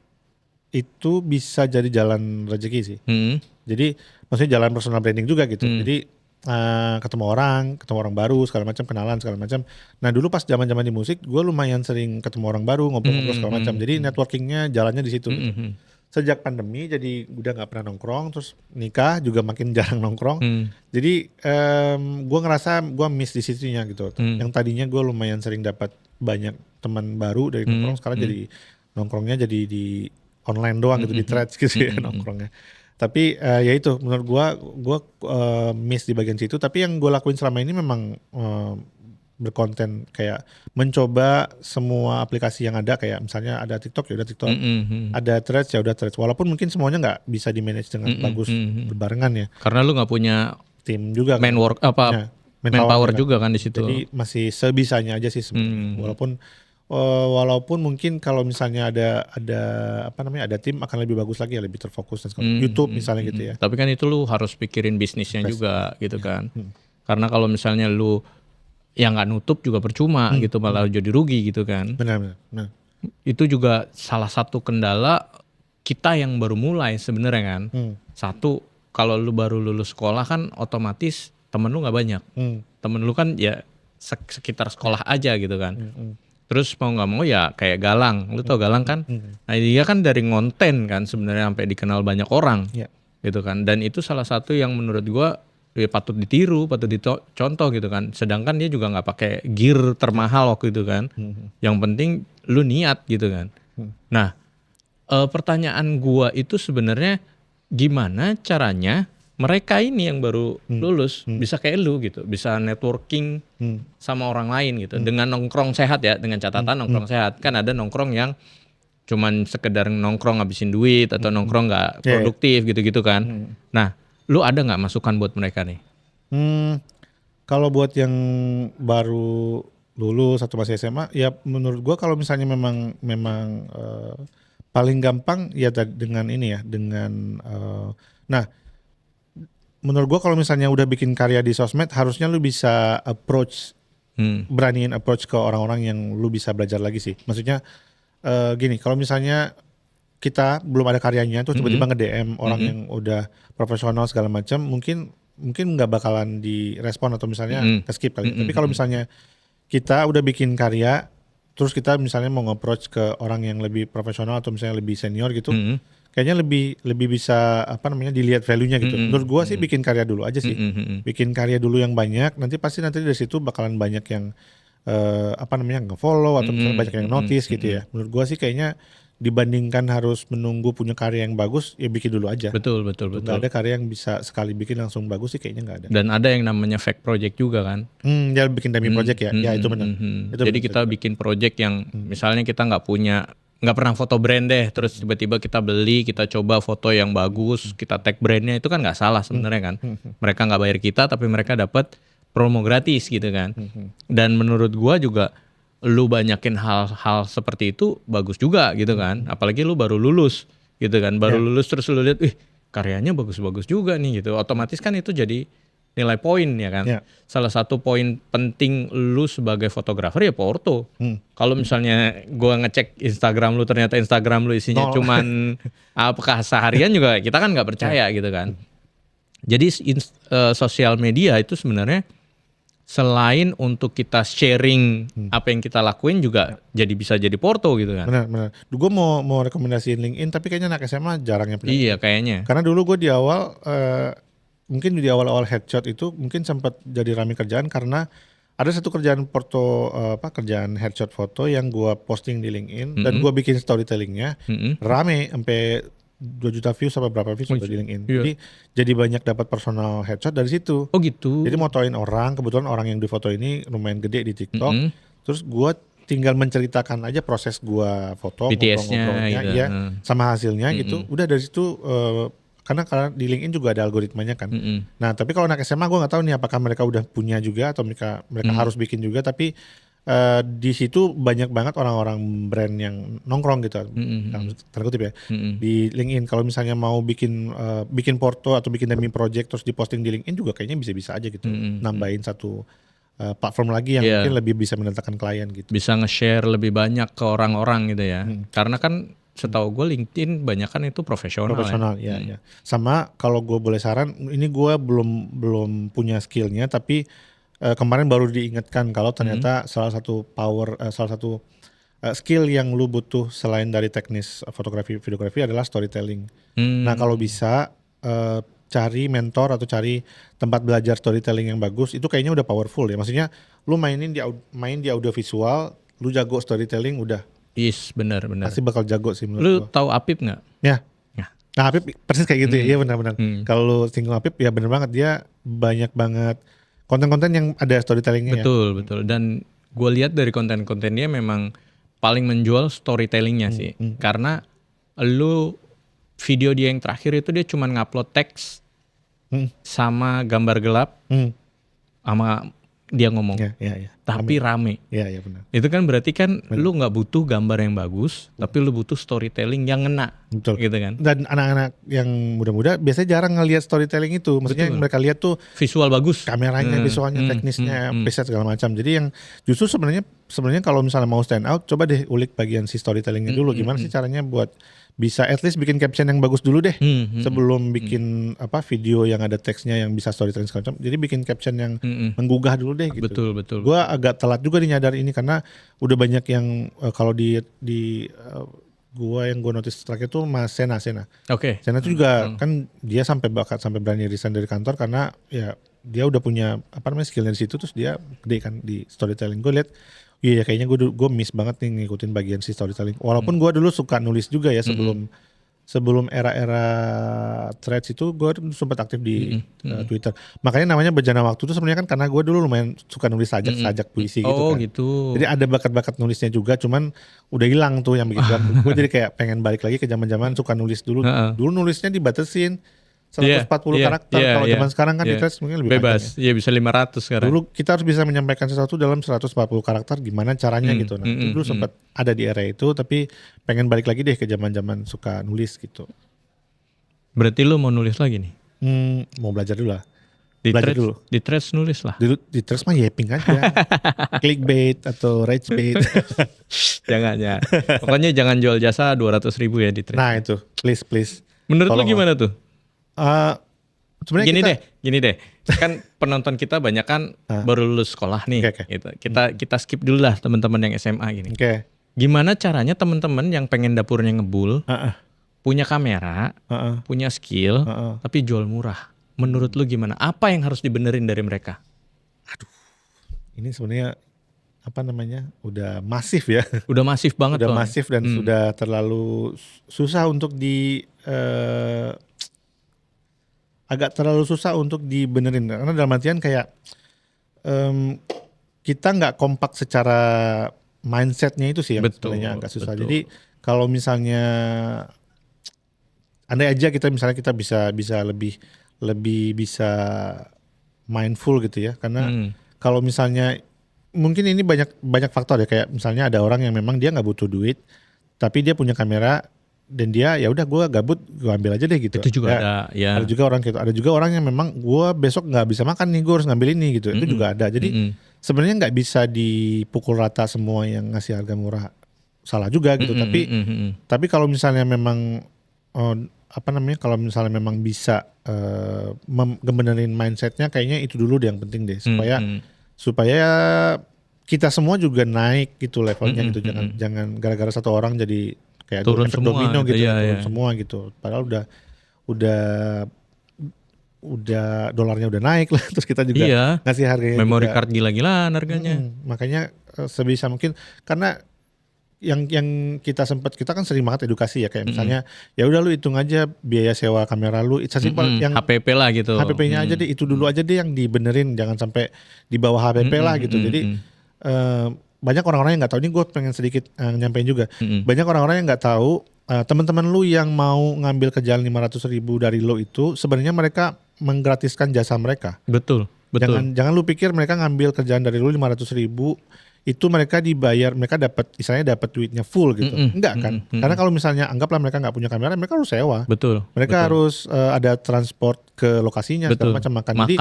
itu bisa jadi jalan rezeki sih. Jadi maksudnya jalan personal branding juga gitu. Jadi ketemu orang baru segala macam, kenalan segala macam. Nah dulu pas zaman-zaman di musik gue lumayan sering ketemu orang baru, ngobrol-ngobrol segala macam. Jadi networkingnya jalannya di situ. Gitu. Sejak pandemi jadi udah nggak pernah nongkrong, terus nikah juga makin jarang nongkrong. Jadi gue ngerasa gue miss di situnya gitu. Yang tadinya gue lumayan sering dapat banyak teman baru dari nongkrong, sekarang jadi nongkrongnya jadi di online doang gitu, di threads gitu ya nongkrongnya. Tapi ya itu menurut gue miss di bagian situ. Tapi yang gue lakuin selama ini memang berkonten, kayak mencoba semua aplikasi yang ada, kayak misalnya ada TikTok ya udah TikTok, ada Threads ya udah Threads. Walaupun mungkin semuanya nggak bisa di manage dengan bagus berbarengan ya. Karena lu nggak punya tim juga. Manpower juga kan di situ. Jadi masih sebisanya aja sih sebenarnya. Walaupun mungkin kalau misalnya ada tim akan lebih bagus lagi ya, lebih terfokus dan YouTube misalnya gitu ya. Tapi kan itu lu harus pikirin bisnisnya juga gitu kan. Karena kalau misalnya lu yang nggak nutup juga percuma gitu, malah jadi rugi gitu kan. Benar. Itu juga salah satu kendala kita yang baru mulai sebenarnya kan. Satu, kalau lu baru lulus sekolah kan otomatis temen lu nggak banyak. Temen lu kan ya sekitar sekolah aja gitu kan. Terus mau nggak mau ya kayak Galang, lu tau Galang kan? Nah dia kan dari ngonten kan sebenarnya sampai dikenal banyak orang, gitu kan. Dan itu salah satu yang menurut gua ya patut ditiru, patut dicontoh gitu kan. Sedangkan dia juga nggak pakai gear termahal waktu itu kan. Yang penting lu niat gitu kan. Nah pertanyaan gua itu sebenarnya gimana caranya mereka ini yang baru lulus bisa kayak lu gitu, bisa networking sama orang lain gitu, dengan nongkrong sehat ya, dengan catatan nongkrong sehat. Kan ada nongkrong yang cuman sekedar nongkrong ngabisin duit atau nongkrong nggak produktif gitu-gitu kan. Nah, lu ada nggak masukan buat mereka nih? Kalau buat yang baru lulus atau masih SMA, ya menurut gua kalau misalnya memang paling gampang ya dengan ini ya, dengan menurut gue kalau misalnya udah bikin karya di sosmed, harusnya lu bisa beraniin approach ke orang-orang yang lu bisa belajar lagi sih. Maksudnya gini, kalau misalnya kita belum ada karyanya tuh tiba-tiba nge-DM orang yang udah profesional segala macam, mungkin nggak bakalan direspon atau misalnya ke-skip kali. Tapi kalau misalnya kita udah bikin karya, terus kita misalnya mau nge-approach ke orang yang lebih profesional atau misalnya lebih senior gitu, kayaknya lebih bisa dilihat value-nya gitu. Menurut gua sih bikin karya dulu aja sih. Bikin karya dulu yang banyak, nanti dari situ bakalan banyak yang nge-follow atau misalnya banyak yang notice gitu ya. Menurut gua sih kayaknya dibandingkan harus menunggu punya karya yang bagus, ya bikin dulu aja. Betul. Nggak ada karya yang bisa sekali bikin langsung bagus sih, kayaknya nggak ada. Dan ada yang namanya fake project juga kan. Dia bikin dummy project ya. Ya itu benar. Jadi kita bikin project yang misalnya kita nggak punya nggak pernah foto brand deh, terus tiba-tiba kita beli, kita coba foto yang bagus, kita tag brandnya, itu kan nggak salah sebenarnya kan. Mereka nggak bayar kita tapi mereka dapat promo gratis gitu kan. Dan menurut gua juga lu banyakin hal-hal seperti itu bagus juga gitu kan. Apalagi lu baru lulus gitu kan, baru lulus terus lu lihat, karyanya bagus-bagus juga nih gitu. Otomatis kan itu jadi nilai poin ya kan. Salah satu poin penting lu sebagai fotografer ya foto. Kalau misalnya gua ngecek Instagram lu ternyata Instagram lu isinya cuman apakah seharian juga kita kan nggak percaya gitu kan. Jadi sosial media itu sebenarnya selain untuk kita sharing apa yang kita lakuin juga jadi bisa jadi porto gitu kan. Benar. Gue mau rekomendasiin LinkedIn tapi kayaknya anak SMA jarang yang punya. Iya kayaknya. Karena dulu gue di awal mungkin di awal-awal headshot itu mungkin sempat jadi rame kerjaan karena ada satu kerjaan kerjaan headshot foto yang gue posting di LinkedIn dan gue bikin storytellingnya rame sampai 2 juta views sampai berapa views di LinkedIn. Jadi banyak dapat personal headshot dari situ. Oh gitu. Jadi motoin orang, kebetulan orang yang difoto ini lumayan gede di TikTok. Terus gue tinggal menceritakan aja proses gue foto, BTS-nya gitu. Ya, sama hasilnya gitu. Udah dari situ karena di LinkedIn juga ada algoritmanya kan. Nah tapi kalau anak SMA gue nggak tahu nih apakah mereka udah punya juga atau mereka harus bikin juga. Tapi di situ banyak banget orang-orang brand yang nongkrong gitu, tanda kutip ya, di LinkedIn. Kalau misalnya mau bikin porto atau bikin demi project terus diposting di LinkedIn juga kayaknya bisa-bisa aja gitu, nambahin satu platform lagi yang mungkin lebih bisa mendatangkan klien gitu. Bisa nge-share lebih banyak ke orang-orang gitu ya, karena kan setahu gue LinkedIn banyak kan itu profesional ya. Sama kalau gue boleh saran, ini gue belum punya skillnya tapi kemarin baru diingatkan kalau ternyata salah satu skill yang lu butuh selain dari teknis fotografi videografi adalah storytelling. Nah kalau bisa cari mentor atau cari tempat belajar storytelling yang bagus itu kayaknya udah powerful ya. Maksudnya lu main di audio visual, lu jago storytelling udah. Benar. Pasti bakal jago sih menurut lu gua. tahu Apip nggak? Ya. Nah Apip persis kayak gitu ya, iya benar-benar. Kalau lu singgung Apip ya benar banget, dia banyak banget konten-konten yang ada storytellingnya. Betul. Dan gue lihat dari konten-konten dia memang paling menjual storytellingnya sih. Karena lu video dia yang terakhir itu dia cuma ngupload teks sama gambar gelap sama dia ngomong. Iya. Tapi rame. Iya benar. Itu kan berarti kan lu nggak butuh gambar yang bagus, tapi lu butuh storytelling yang ngena. Betul. Gitu kan. Dan anak-anak yang muda-muda biasanya jarang ngelihat storytelling itu. Maksudnya yang mereka lihat tuh visual bagus, kameranya, visualnya, teknisnya, preset segala macam. Jadi yang justru sebenarnya kalau misalnya mau stand out, coba deh ulik bagian si storytellingnya dulu. Gimana sih caranya buat bisa at least bikin caption yang bagus dulu deh sebelum bikin video yang ada teksnya yang bisa storytelling segala macam. Jadi bikin caption yang menggugah dulu deh gitu. Betul. Gua agak telat juga nih nyadar ini karena udah banyak yang kalau di gua notice terakhir tuh Mas Sena. Oke. Sena itu juga kan dia sampai berani resign dari kantor karena ya dia udah punya skillnya di situ, terus dia gede kan di storytelling. Gue lihat iya kayaknya gue miss banget nih ngikutin bagian si storytelling. Walaupun gue dulu suka nulis juga ya sebelum era-era threads itu gue sempat aktif di Twitter. Makanya namanya Bejana Waktu itu sebenarnya kan karena gue dulu lumayan suka nulis sajak puisi gitu kan. Gitu. Jadi ada bakat-bakat nulisnya juga, cuman udah hilang tuh yang bikin gue jadi kayak pengen balik lagi ke zaman-zaman suka nulis dulu. Dulu nulisnya dibatasin 140 karakter. Kalau zaman sekarang kan di threads mungkin lebih bebas. Iya bisa 500 sekarang. Dulu kita harus bisa menyampaikan sesuatu dalam 140 karakter, gimana caranya gitu. Nah itu dulu sempat ada di era itu, tapi pengen balik lagi deh ke zaman-zaman suka nulis gitu. Berarti lu mau nulis lagi nih? Mau belajar dulu lah. Di threads nulis lah. Di threads mah yapping aja. Clickbait atau rage bait. Jangan ya. Pokoknya jangan jual jasa 200.000 ya di threads. Nah itu, please. Menurut lu gimana tuh? Sebenarnya gini deh, kan penonton kita banyak kan baru lulus sekolah nih. Okay. Gitu. Kita skip dulu lah teman-teman yang SMA gini. Okay. Gimana caranya teman-teman yang pengen dapurnya ngebul, punya kamera, punya skill, tapi jual murah? Menurut lu gimana? Apa yang harus dibenerin dari mereka? Aduh, ini sebenarnya udah masif ya. Udah masif banget. Udah masif dan sudah terlalu susah untuk agak terlalu susah untuk dibenerin. Karena dalam artian kayak kita nggak kompak secara mindsetnya itu sih yang sebenarnya agak susah. Jadi kalau misalnya andai aja kita misalnya kita bisa lebih bisa mindful gitu ya, karena kalau misalnya mungkin ini banyak faktor ya, kayak misalnya ada orang yang memang dia nggak butuh duit tapi dia punya kamera dan dia ya udah gue gabut gue ambil aja deh gitu. Itu juga Ya, ada ya. ada juga orang gitu, ada juga orang yang memang gue besok nggak bisa makan nih, gue harus ngambil ini gitu. Itu juga ada. Jadi sebenarnya nggak bisa dipukul rata semua yang ngasih harga murah salah juga gitu. Tapi kalau misalnya memang apa namanya, kalau misalnya memang bisa ngebenerin mindsetnya, kayaknya itu dulu deh yang penting deh, supaya kita semua juga naik gitu levelnya gitu. Jangan gara-gara satu orang jadi kayak Turun efek semua domino gitu, gitu, iya, turun iya. semua gitu. Padahal udah dolarnya udah naik lah, terus kita juga Iya. ngasih harganya Memory juga. card gila-gilaan harganya. Makanya sebisa mungkin, karena yang kita kan sering banget edukasi ya, kayak misalnya ya udah lu hitung aja biaya sewa kamera lu, sesimpel yang HPP lah gitu. HPP-nya aja deh, itu dulu aja deh yang dibenerin, jangan sampai di bawah HPP lah gitu. Jadi banyak orang-orang yang nggak tahu, ini gue pengen sedikit nyampein juga. Banyak orang-orang yang nggak tahu teman-teman lu yang mau ngambil kerjaan 500.000 dari lo itu sebenarnya mereka menggratiskan jasa mereka. Betul. Jangan lu pikir mereka ngambil kerjaan dari lu 500.000 itu mereka dibayar, mereka dapat duitnya full gitu. Enggak kan? Karena kalau misalnya anggaplah mereka nggak punya kamera, mereka harus sewa. Betul. Mereka harus ada transport ke lokasinya, segala macam, makan. Jadi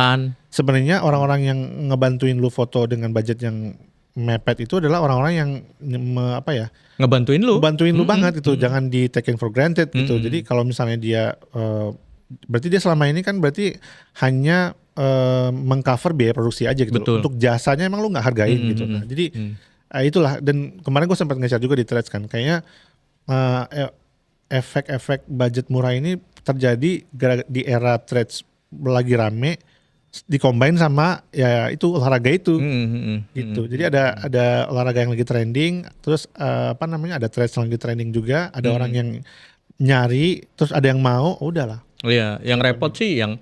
sebenarnya orang-orang yang ngebantuin lu foto dengan budget yang mepet itu adalah orang-orang yang ngebantuin lu banget gitu. Jangan di taken for granted gitu. Jadi kalau misalnya dia berarti dia selama ini kan berarti hanya mengcover biaya produksi aja gitu. Untuk jasanya emang lu nggak hargain gitu. Nah, jadi itulah, dan kemarin gue sempat nge-share juga di Threads kan, kayaknya efek-efek budget murah ini terjadi di era Threads lagi rame, dikombain sama ya itu olahraga itu gitu. Jadi ada olahraga yang lagi trending, terus ada Threads yang lagi trending juga, ada orang yang nyari, terus ada yang mau, udahlah. Iya, yang repot sih yang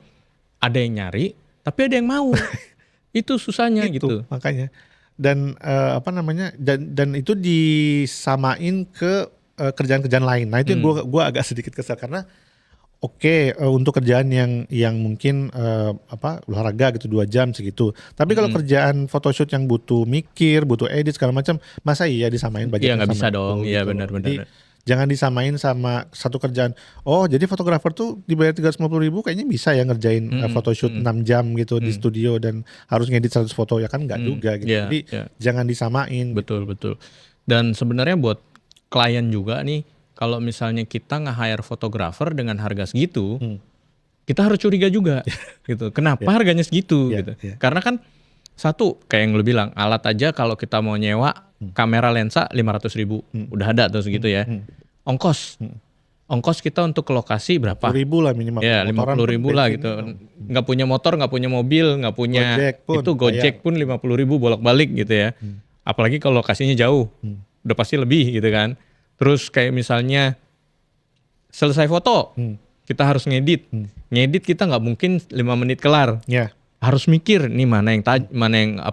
ada yang nyari tapi ada yang mau. Itu susahnya gitu. Makanya. Dan dan itu disamain ke kerjaan-kerjaan lain. Nah, itu yang gue agak sedikit kesal, karena untuk kerjaan yang mungkin olahraga gitu 2 jam segitu. Tapi kalau kerjaan photoshoot yang butuh mikir, butuh edit segala macam, masa iya disamain budgetnya? Iya, nggak bisa sama dong. Iya, gitu. benar-benar. Jadi jangan disamain sama satu kerjaan. Oh, jadi fotografer tuh dibayar 350.000 kayaknya bisa ya ngerjain photoshoot 6 jam gitu di studio dan harus ngedit 100 foto, ya kan nggak juga gitu. Jadi jangan disamain. Betul. Dan sebenarnya buat klien juga nih, kalau misalnya kita nge-hire fotografer dengan harga segitu, kita harus curiga juga gitu. Kenapa harganya segitu gitu? Karena kan satu, kayak yang lu bilang, alat aja kalau kita mau nyewa kamera lensa 500.000 udah ada tuh segitu ya. Ongkos kita untuk ke lokasi berapa? 50.000 lah minimal. Ya 50.000 lah gitu. Nggak punya motor, nggak punya mobil, nggak punya Gojek pun 50.000 bolak-balik gitu ya. Apalagi kalau lokasinya jauh, udah pasti lebih gitu kan. Terus kayak misalnya selesai foto, kita harus ngedit. Ngedit kita nggak mungkin 5 menit kelar. Harus mikir nih mana yang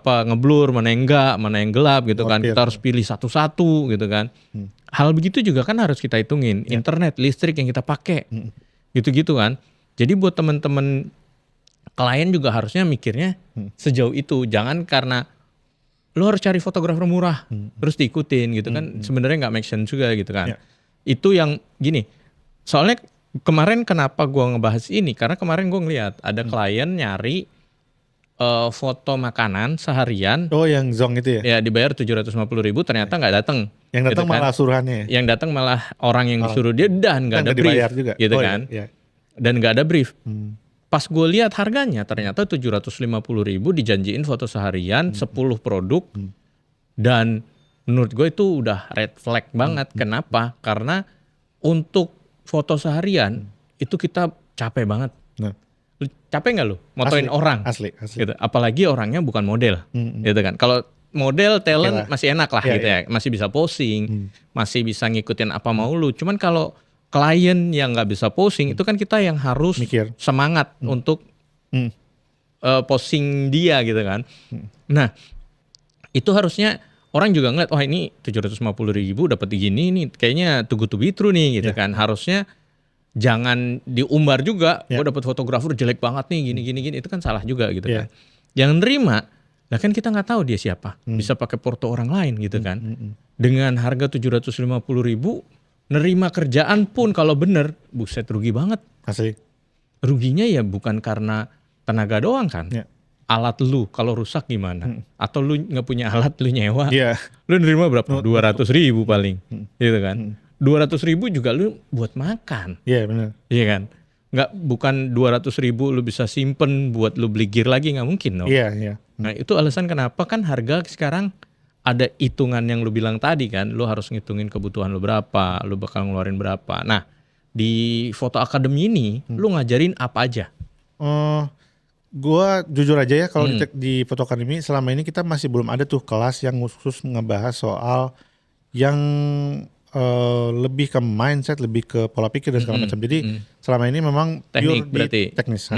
ngeblur, mana yang enggak, mana yang gelap gitu kan. Kita harus pilih satu-satu gitu kan. Hal begitu juga kan harus kita hitungin. Internet, listrik yang kita pakai. Gitu-gitu kan. Jadi buat teman-teman klien juga harusnya mikirnya sejauh itu. Jangan karena lo harus cari fotografer murah terus diikutin gitu kan. Sebenarnya nggak make sense juga gitu kan. Itu yang gini. Soalnya kemarin kenapa gua ngebahas ini? Karena kemarin gua ngeliat ada klien nyari foto makanan seharian. Oh, yang Zong itu ya? Ya dibayar 750.000, ternyata nggak datang. Yang datang gitu malah kan. suruhannya. Yang datang malah orang yang disuruh dia dan nggak ada brief juga. Gitu kan. Ya. Dan nggak ada brief. Pas gue lihat harganya ternyata 750.000 dijanjiin foto seharian 10 produk. Dan menurut gue itu udah red flag banget. Kenapa? Karena untuk foto seharian itu kita capek banget. Lu capek nggak lu motoin orang? Asli. Gitu. Apalagi orangnya bukan model, gitu kan. Kalau model talent masih enak lah gitu ya, masih bisa posing, masih bisa ngikutin apa mau lu. Cuman kalau klien yang nggak bisa posing, itu kan kita yang harus semangat untuk posing dia gitu kan. Nah, itu harusnya orang juga ngeliat, wah ini 750.000 dapat gini nih, kayaknya too good to be true nih gitu kan. Harusnya jangan diumbar juga, gue dapat fotografer jelek banget nih, gini, itu kan salah juga gitu kan. Yang nerima, lah kan kita nggak tahu dia siapa, bisa pakai foto orang lain gitu kan. Dengan harga 750.000, nerima kerjaan pun kalau bener, buset rugi banget. Asli. Ruginya ya bukan karena tenaga doang kan. Alat lu kalau rusak gimana? Atau lu nggak punya alat, lu nyewa. Lu nerima berapa? 200.000 paling, gitu kan. 200.000 juga lu buat makan. Iya benar. Iya kan? Bukan 200.000 lu bisa simpen buat lu beli gear lagi, nggak mungkin dong. Iya. Nah itu alasan kenapa kan harga sekarang ada hitungan yang lu bilang tadi kan. Lu harus ngitungin kebutuhan lu berapa, lu bakal ngeluarin berapa. Nah di Foto Academy ini lu ngajarin apa aja? Gua jujur aja ya, kalau di Foto Academy selama ini kita masih belum ada tuh kelas yang khusus ngebahas soal yang lebih ke mindset, lebih ke pola pikir dan segala macam. Jadi selama ini memang teknik pure di teknis.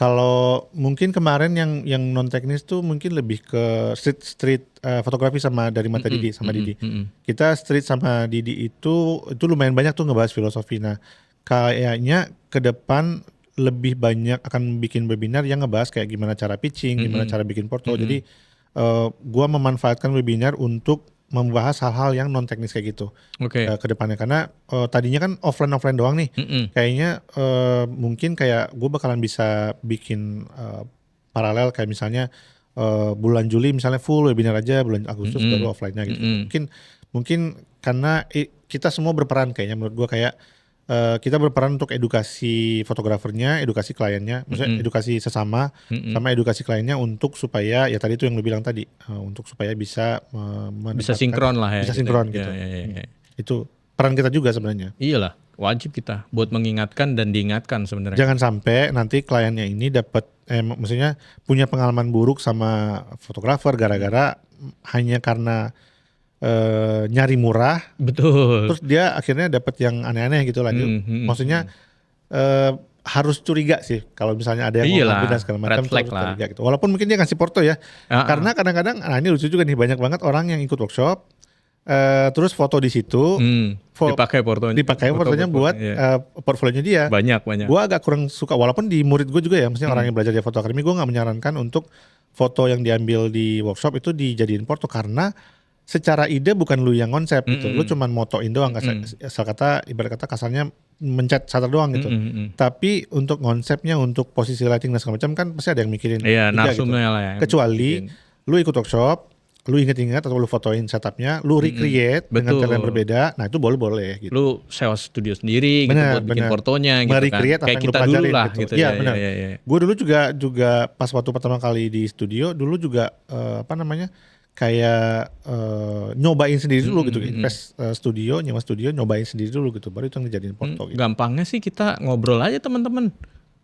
Kalau mungkin kemarin yang non teknis tuh mungkin lebih ke street fotografi sama dari Mata Didi sama Didi. Kita street sama Didi itu lumayan banyak tuh ngebahas filosofi. Nah kayaknya ke depan lebih banyak akan bikin webinar yang ngebahas kayak gimana cara pitching, gimana cara bikin porto. Jadi gua memanfaatkan webinar untuk membahas hal-hal yang non teknis kayak gitu ke depannya, karena tadinya kan offline doang nih. Kayaknya mungkin kayak gue bakalan bisa bikin paralel kayak misalnya bulan Juli misalnya full webinar aja, bulan Agustus baru offline-nya gitu. Mungkin karena kita semua berperan kayaknya, menurut gue kayak kita berperan untuk edukasi fotografernya, edukasi kliennya, maksudnya edukasi sesama, sama edukasi kliennya untuk supaya ya tadi itu yang lu bilang tadi, untuk supaya bisa bisa sinkron lah ya. Bisa sinkron gitu. Itu peran kita juga sebenarnya. Iyalah, wajib kita buat mengingatkan dan diingatkan sebenarnya. Jangan sampai nanti kliennya ini dapat, maksudnya punya pengalaman buruk sama fotografer gara-gara hanya karena nyari murah, betul. Terus dia akhirnya dapat yang aneh-aneh gitu lah. Maksudnya harus curiga sih kalau misalnya ada yang mau ngambil dan segala macam, harus curiga gitu. Walaupun mungkin dia ngasih porto ya, karena kadang-kadang, nah ini lucu juga nih, banyak banget orang yang ikut workshop, terus foto di situ, dipakai fotonya buat portfolionya dia. Banyak. Gue agak kurang suka, walaupun di murid gue juga ya, maksudnya orang yang belajar di Foto Academy, gue nggak menyarankan untuk foto yang diambil di workshop itu dijadiin porto, karena secara ide bukan lu yang konsep gitu, lu cuman motoin doang, asal kata ibarat kata kasarnya mencet shutter doang gitu. Tapi untuk konsepnya, untuk posisi lighting dan segala macam kan pasti ada yang mikirin. Iya, narsumnya gitu. lah ya. Kecuali lu ikut workshop, lu inget-inget atau lu fotoin setupnya, lu recreate dengan cara yang berbeda, nah itu boleh gitu. Lu sewa studio sendiri gitu buat bikin portonya gitu kan. Kayak kita dulu lah gitu. Iya benar. Gue dulu juga pas waktu pertama kali di studio, dulu juga kayak nyobain sendiri dulu gitu, invest studio, nyewa studio, nyobain sendiri dulu gitu, baru itu yang dijadiin porto gitu. Gampangnya sih kita ngobrol aja teman-teman,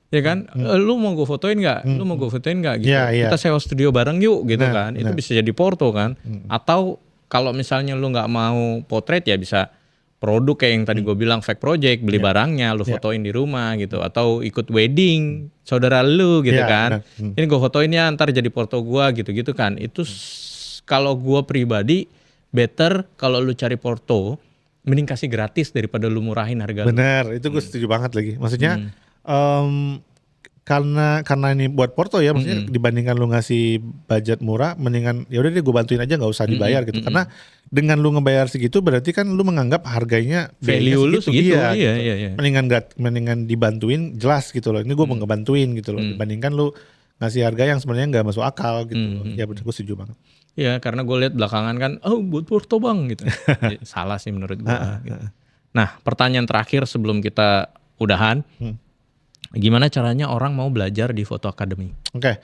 ya kan? Lu mau gue fotoin nggak? Lu mau gue fotoin nggak? Gitu. Kita sewa studio bareng yuk gitu kan? Itu bisa jadi porto kan? Atau kalau misalnya lu nggak mau potret ya bisa produk kayak yang tadi gue bilang, fake project, beli barangnya, lu fotoin di rumah gitu, atau ikut wedding saudara lu gitu kan? Ini gue fotoin ya, ntar jadi porto gue gitu-gitu kan? Itu kalau gue pribadi better kalau lu cari porto mending kasih gratis daripada lu murahin harga. Bener, itu gue setuju banget lagi. Maksudnya karena ini buat porto ya, maksudnya dibandingkan lu ngasih budget murah, mendingan ya udah deh gue bantuin aja, nggak usah dibayar gitu. Karena dengan lu ngebayar segitu berarti kan lu menganggap harganya value lu segitu. Iya. Mendingan dibantuin jelas gitu loh. Ini gue mau ngebantuin gitu loh, dibandingkan lu ngasih harga yang sebenarnya nggak masuk akal gitu. Ya bener, gue setuju banget. Iya, karena gue lihat belakangan kan, buat porto bang gitu. Salah sih menurut gue. Gitu. Nah, pertanyaan terakhir sebelum kita udahan, gimana caranya orang mau belajar di Foto Academy? Oke.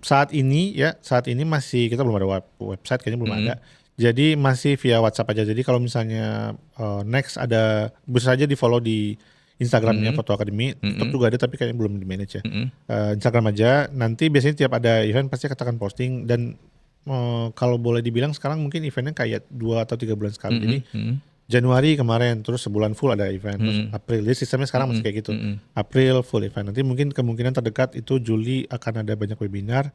Saat ini masih kita belum ada website, kayaknya belum ada. Jadi masih via WhatsApp aja. Jadi kalau misalnya next ada, bisa aja di follow di Instagramnya Foto Academy, TikTok juga ada tapi kayaknya belum di manage ya. Instagram aja. Nanti biasanya tiap ada event pasti kita akan posting, dan kalau boleh dibilang sekarang mungkin eventnya kayak 2 atau 3 bulan sekali. Jadi Januari kemarin terus sebulan full ada event, terus April, jadi sistemnya sekarang masih kayak gitu. April full event, nanti mungkin kemungkinan terdekat itu Juli akan ada banyak webinar.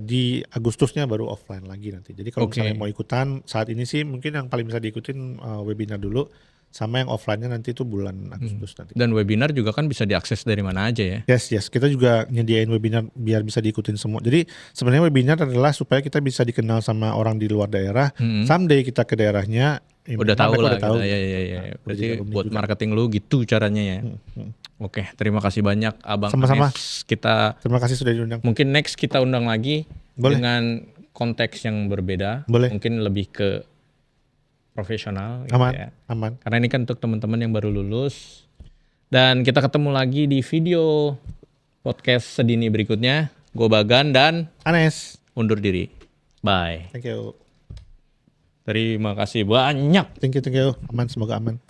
Di Agustusnya baru offline lagi nanti. Jadi kalau Oke. misalnya mau ikutan saat ini sih mungkin yang paling bisa diikutin webinar dulu, sama yang offline-nya nanti itu bulan Agustus nanti. Dan webinar juga kan bisa diakses dari mana aja ya. Yes, kita juga nyediain webinar biar bisa diikutin semua. Jadi sebenarnya webinar adalah supaya kita bisa dikenal sama orang di luar daerah. Someday kita ke daerahnya, Udah tahu mereka lah udah tahu. gitu. Ya. Udah Berarti jadi alumni buat juga. marketing lu gitu caranya ya. Oke, terima kasih banyak Abang Sama-sama. Anes. Kita Terima kasih sudah diundang. mungkin next kita undang lagi Boleh. dengan konteks yang berbeda. Boleh. Mungkin lebih ke profesional gitu Aman, ya. aman. Karena ini kan untuk teman-teman yang baru lulus. Dan kita ketemu lagi di video podcast Sedini berikutnya. Gue Bagan dan Anes, undur diri. Bye. thank you. Terima kasih banyak. Thank you. Aman, semoga aman.